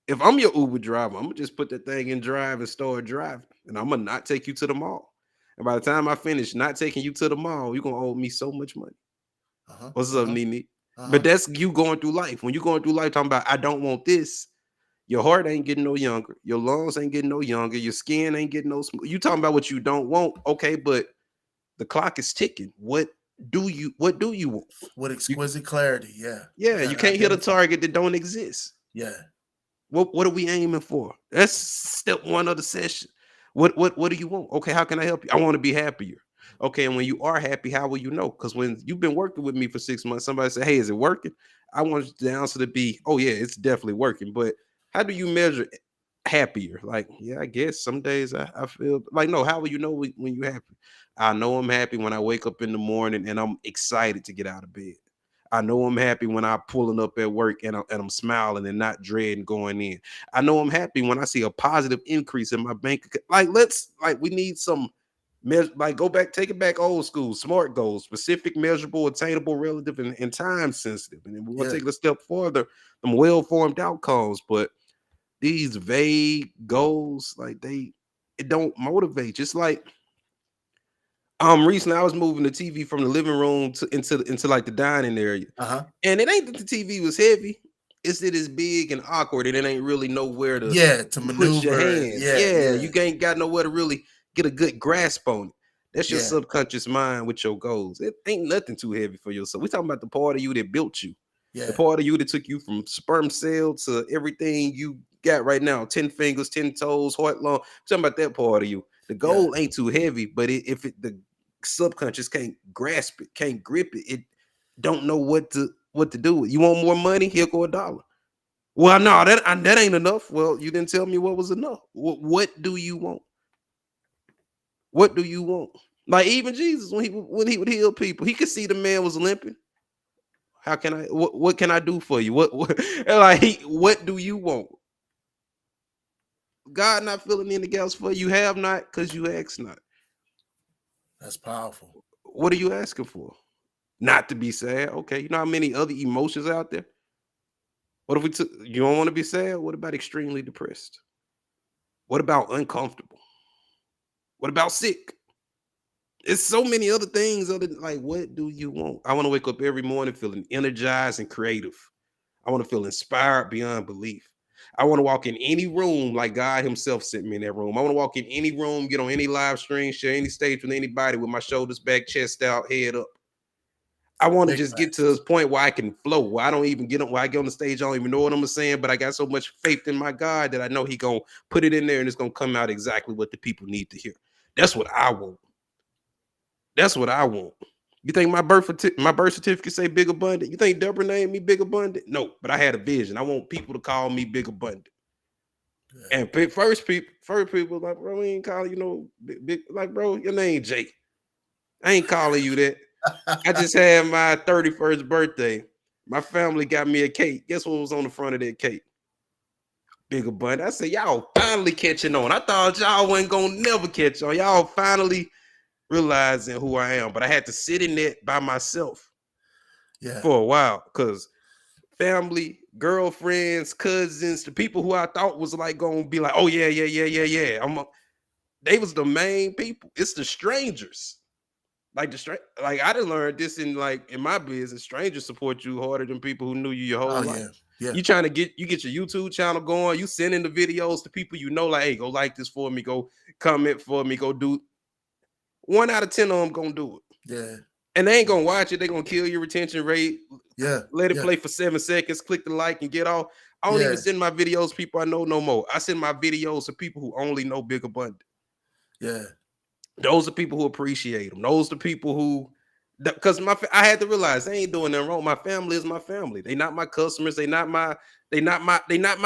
If I'm your Uber driver, I'm gonna just put that thing in drive and start driving, and I'm gonna not take you to the mall. And by the time I finish not taking you to the mall, you're gonna owe me so much money. What's up, Nene? But that's you going through life. When you're going through life talking about, I don't want this, your heart ain't getting no younger. Your lungs ain't getting no younger. Your skin ain't getting no smooth. You talking about what you don't want. Okay, but the clock is ticking. What do you want? With exquisite clarity, yeah. Yeah, you can't hit a target that don't exist. Yeah. What are we aiming for? That's step 1 of the session. What do you want? Okay, how can I help you? I want to be happier. Okay, and when you are happy, how will you know? Because when you've been working with me for 6 months, somebody say, hey, is it working? I want the answer to be, oh yeah, it's definitely working. But how do you measure happier? Like, yeah, I guess some days I feel like, no, how will you know when you're happy? I know I'm happy when I wake up in the morning and I'm excited to get out of bed. I know I'm happy when I'm pulling up at work and I'm smiling and not dreading going in. I know I'm happy when I see a positive increase in my bank account. Like, we need some Like go back, take it back old school, SMART goals, specific, measurable, attainable, relative, and time sensitive. And then we're gonna Yeah. take it a step further, them well-formed outcomes. But these vague goals, like it don't motivate. Just like recently I was moving the TV from the living room to into like the dining area. Uh-huh. And it ain't that the TV was heavy. It's that it's big and awkward, and it ain't really nowhere to Yeah, to put your maneuver. hands. Yeah, Yeah, yeah, you ain't got nowhere to really get a good grasp on it. That's your yeah, subconscious mind with your goals. It ain't nothing too heavy for yourself. We're talking about the part of you that built you, the yeah, part of you that took you from sperm cell to everything you got right now 10 fingers, 10 toes, heart, lung. We're talking about that part of you. The yeah. goal ain't too heavy, but the subconscious can't grasp it, can't grip it, it don't know what to do. You want more money? Here go $1. Well, no, that ain't enough. Well, you didn't tell me what was enough. What do you want? What do you want? Like even Jesus, when he would heal people, he could see the man was limping. How can I? What can I do for you? What like what do you want? God not filling in the gaps for you. Have not because you ask not. That's powerful. What are you asking for? Not to be sad. Okay, you know how many other emotions out there? What if we took? You don't want to be sad? What about extremely depressed? What about uncomfortable? What about sick? It's so many other things other than like, what do you want? I want to wake up every morning feeling energized and creative. I want to feel inspired beyond belief. I want to walk in any room like God Himself sent me in that room. I want to walk in any room, get on any live stream, share any stage with anybody with my shoulders back, chest out, head up. I want to Big just get to facts. this point where I can flow, where I don't even get on, where I get on the stage, I don't even know what I'm saying, but I got so much faith in my God that I know He gonna put it in there and it's gonna come out exactly what the people need to hear. That's what I want. That's what I want. You think my birth certificate say Big Abundant? You think Deborah named me Big Abundant? No, but I had a vision. I want people to call me Big Abundant. Yeah. And first people like, bro, we ain't calling you no big, like, bro, your name Jake. I ain't calling you that. I just had my 31st birthday. My family got me a cake. Guess what was on the front of that cake? Big Abundant. I said, y'all finally catching on. I thought y'all wasn't gonna never catch on. Y'all finally realizing who I am, but I had to sit in it by myself Yeah. for a while because family, girlfriends, cousins, the people who I thought was like gonna be like, oh yeah, yeah, yeah, yeah, yeah. They was the main people. It's the strangers. Like like I done learned this in my business. Strangers support you harder than people who knew you your whole Oh life. yeah. Yeah. You trying to get your YouTube channel going. You sending the videos to people you know, like, hey, go like this for me, go comment for me, go do. 1 out of 10 of them gonna do it. Yeah. And they ain't gonna watch it. They're gonna kill your retention rate. Yeah. Let it Yeah. play for 7 seconds, click the like and get off. I don't Yeah. even send my videos to people I know no more. I send my videos to people who only know Big Abundant. Yeah. Those are people who appreciate them. Those are people who, because I had to realize they ain't doing nothing wrong. My family is my family. They not my customers. They not my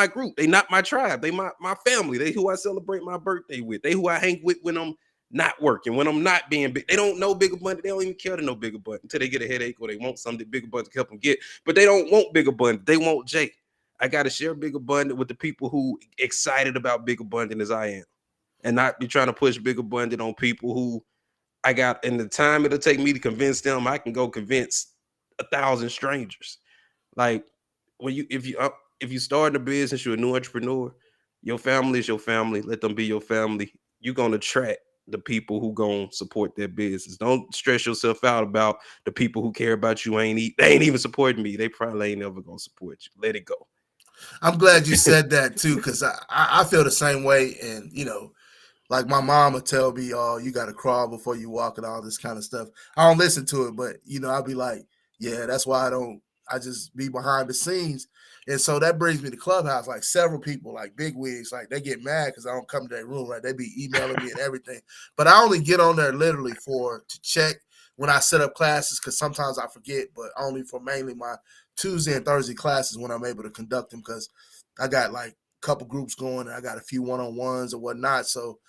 group. They not my tribe. They my family. They who I celebrate my birthday with. They who I hang with when I'm not working, when I'm not being big. They don't know Big Abundant. They don't even care to know Big Abundant until they get a headache or they want something that Big Abundant can help them get. But they don't want Big Abundant. They want Jake. I got to share Big Abundant with the people who excited about Big Abundant as I am, and not be trying to push Big Abundant on people who I got. In the time it'll take me to convince them, I can go convince 1,000 strangers. Like when if you start a business, you're a new entrepreneur. Your family is your family. Let them be your family. You're gonna attract the people who gonna support their business. Don't stress yourself out about the people who care about you. They ain't even supporting me. They probably ain't ever gonna support you. Let it go. I'm glad you said that too, because I feel the same way. And like my mom would tell me, "Oh, you got to crawl before you walk," and all this kind of stuff. I don't listen to it, but I'll be like, "Yeah, that's why I don't." I just be behind the scenes, and so that brings me to Clubhouse. Like several people, like big wigs, like they get mad because I don't come to their room. Right? They be emailing me and everything, but I only get on there literally to check when I set up classes because sometimes I forget, but only for mainly my Tuesday and Thursday classes when I'm able to conduct them because I got like a couple groups going and I got a few one-on-ones or whatnot. So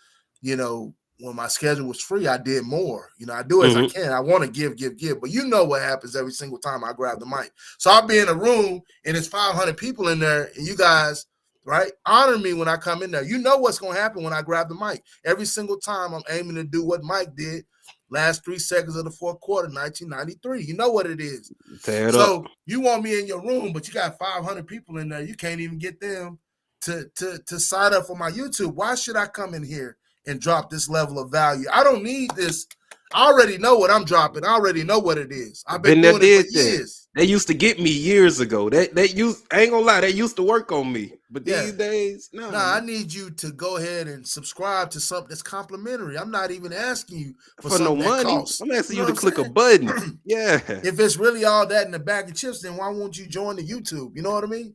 when my schedule was free, I did more. I do as I can. I want to give. But what happens every single time I grab the mic. So I'll be in a room and it's 500 people in there and you guys right? Honor me when I come in there. You know what's going to happen when I grab the mic. Every single time I'm aiming to do what Mike did last 3 seconds of the fourth quarter, 1993. You know what it is. Tear it up. So you want me in your room, but you got 500 people in there. You can't even get them to sign up for my YouTube. Why should I come in here and drop this level of value? I don't need this. I already know what I'm dropping. I already know what it is. I've been doing it for years. They used to get me years ago. I ain't gonna lie, they used to work on me. But these days, no. I need you to go ahead and subscribe to something that's complimentary. I'm not even asking you for no money. Costs. I'm asking you to click a button. Yeah. If it's really all that in a bag of chips, then why won't you join the YouTube? You know what I mean?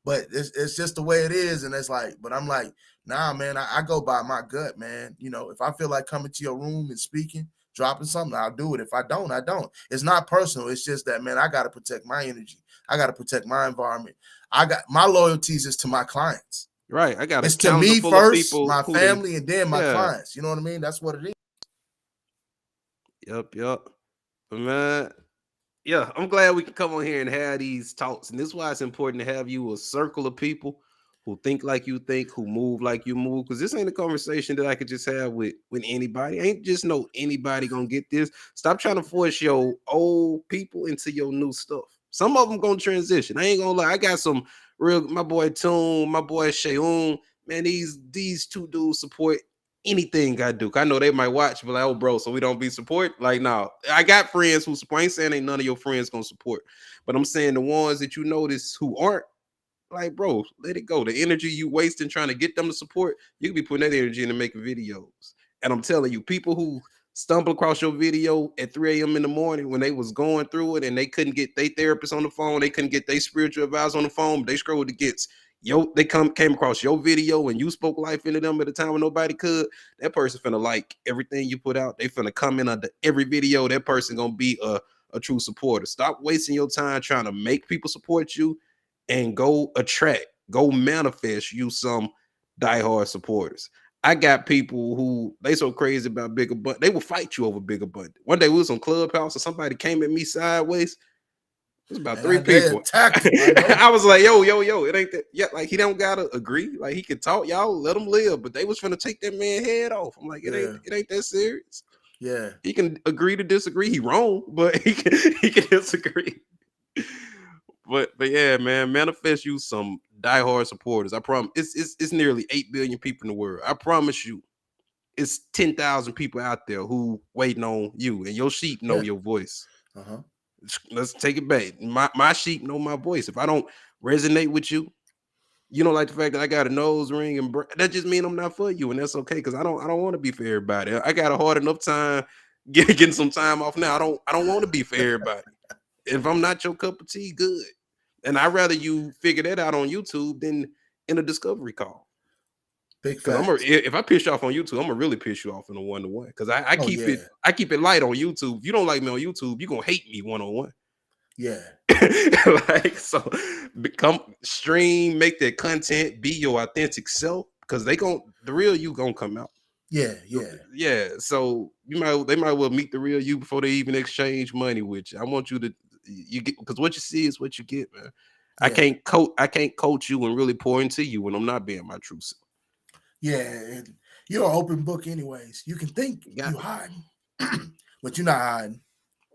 But it's just the way it is. And it's like, but I'm like, nah, man, I go by my gut, man. You know, if I feel like coming to your room and speaking, dropping something, I'll do it. If I don't, I don't. It's not personal. It's just that, man, I got to protect my energy. I got to protect my environment. I got my loyalties is to my clients. Right. I got it's to me first, my family, and then my clients. You know what I mean? That's what it is. Yep. But man, yeah, I'm glad we can come on here and have these talks. And this is why it's important to have you a circle of people who think like you think, who move like you move. Because this ain't a conversation that I could just have with anybody. Ain't just no anybody gonna get this. Stop trying to force your old people into your new stuff. Some of them gonna transition. I ain't gonna lie. I got some real, my boy Toon, my boy Sheung. Man, these two dudes support anything I do. I know they might watch, but like, oh, bro, so we don't be support. Like, no, I got friends who support. I ain't saying ain't none of your friends gonna support, but I'm saying the ones that you notice who aren't, like, bro, let it go. The energy you wasting trying to get them to support, you can be putting that energy into making videos. And I'm telling you, people who stumble across your video at 3 a.m. in the morning when they was going through it and they couldn't get their therapist on the phone, they couldn't get their spiritual advisor on the phone, but they scrolled against they came across your video and you spoke life into them at a time when nobody could. That person finna like everything you put out. They finna comment under every video. That person gonna be a true supporter. Stop wasting your time trying to make people support you and go manifest you some diehard supporters. I got people who they so crazy about Bigger Bund. They will fight you over Bigger Bund. One day we was on Clubhouse and somebody came at me sideways. It was about 3 people. I was like, yo, it ain't that. Yeah, like he don't gotta agree. Like he can talk, y'all let him live. But they was finna take that man head off. I'm like, it ain't that serious. Yeah, he can agree to disagree. He wrong, but he can disagree. But yeah, man, manifest you some diehard supporters. I promise. It's nearly 8 billion people in the world. I promise you, it's 10,000 people out there who waiting on you, and your sheep know your voice. Let's take it back. My sheep know my voice. If I don't resonate with you, you don't like the fact that I got a nose ring, and that just means I'm not for you, and that's okay because I don't want to be for everybody. I got a hard enough time getting some time off now. I don't want to be for everybody. If I'm not your cup of tea, good. And I'd rather you figure that out on YouTube than in a discovery call. Big fact. If I piss you off on YouTube, I'm gonna really piss you off in a 1-to-1 because I keep it light on YouTube. If you don't like me on YouTube, you're gonna hate me 1-on-1. Yeah. Like, so become stream, make that content, be your authentic self because the real you gonna come out. Yeah. So they might well meet the real you before they even exchange money with you. I want you to get because what you see is what you get, man. Yeah. I can't coach you and really pour into you when I'm not being my true self. Yeah, and you're an open book anyways. You can think you're hiding, but you're not hiding.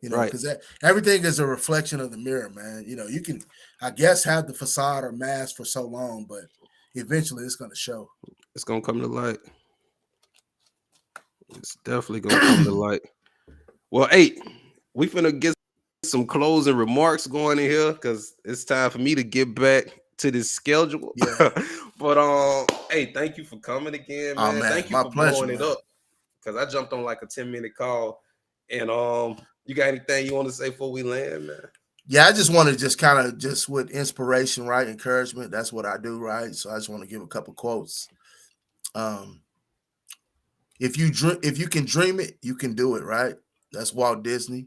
You know, because everything is a reflection of the mirror, man. You know, you can, I guess, have the facade or mask for so long, but eventually it's going to show. It's going to come to light. It's definitely going to come to light. Well, hey, we finna get some closing remarks going in here because it's time for me to get back to this schedule. Yeah. But hey, thank you for coming again, man. Thank you for blowing it up because I jumped on like a 10-minute call. And you got anything you want to say before we land, man? Yeah, I just want to just with inspiration, right? Encouragement. That's what I do, right? So I just want to give a couple quotes. If you can dream it, you can do it, right? That's Walt Disney.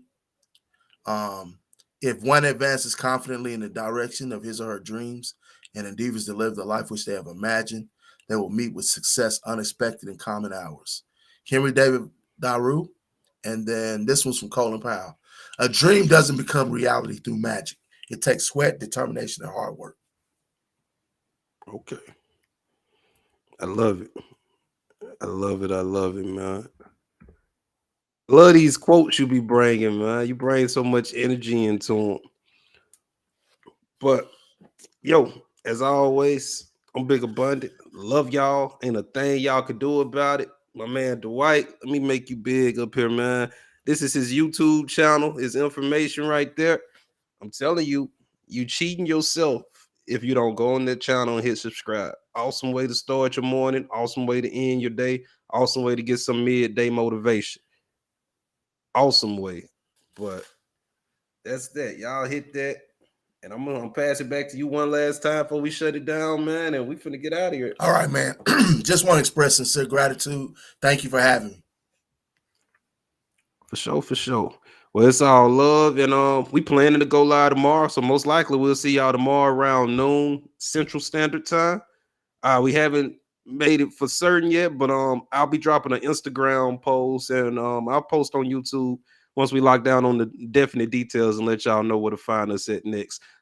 If one advances confidently in the direction of his or her dreams and endeavors to live the life which they have imagined, they will meet with success unexpected in common hours. Henry David Thoreau. And then this one's from Colin Powell. A dream doesn't become reality through magic. It takes sweat, determination, and hard work. Okay. I love it. I love it. I love it, man. Love these quotes you be bringing, man. You bring so much energy into them. But yo, as always, I'm Big Abundant. Love y'all. Ain't a thing y'all could do about it. My man Dwight, let me make you big up here, man. This is his YouTube channel, his information right there. I'm telling you, you cheating yourself if you don't go on that channel and hit subscribe. Awesome way to start your morning, awesome way to end your day, awesome way to get some midday motivation. Awesome way. But that's that. Y'all hit that. And I'm gonna pass it back to you one last time before we shut it down, man. And we finna get out of here. All right, man. Just want to express sincere gratitude. Thank you for having me. For sure, for sure. Well, it's all love, and we planning to go live tomorrow. So most likely we'll see y'all tomorrow around noon Central Standard Time. We haven't made it for certain yet, but I'll be dropping an Instagram post and I'll post on YouTube once we lock down on the definite details and let y'all know where to find us at next.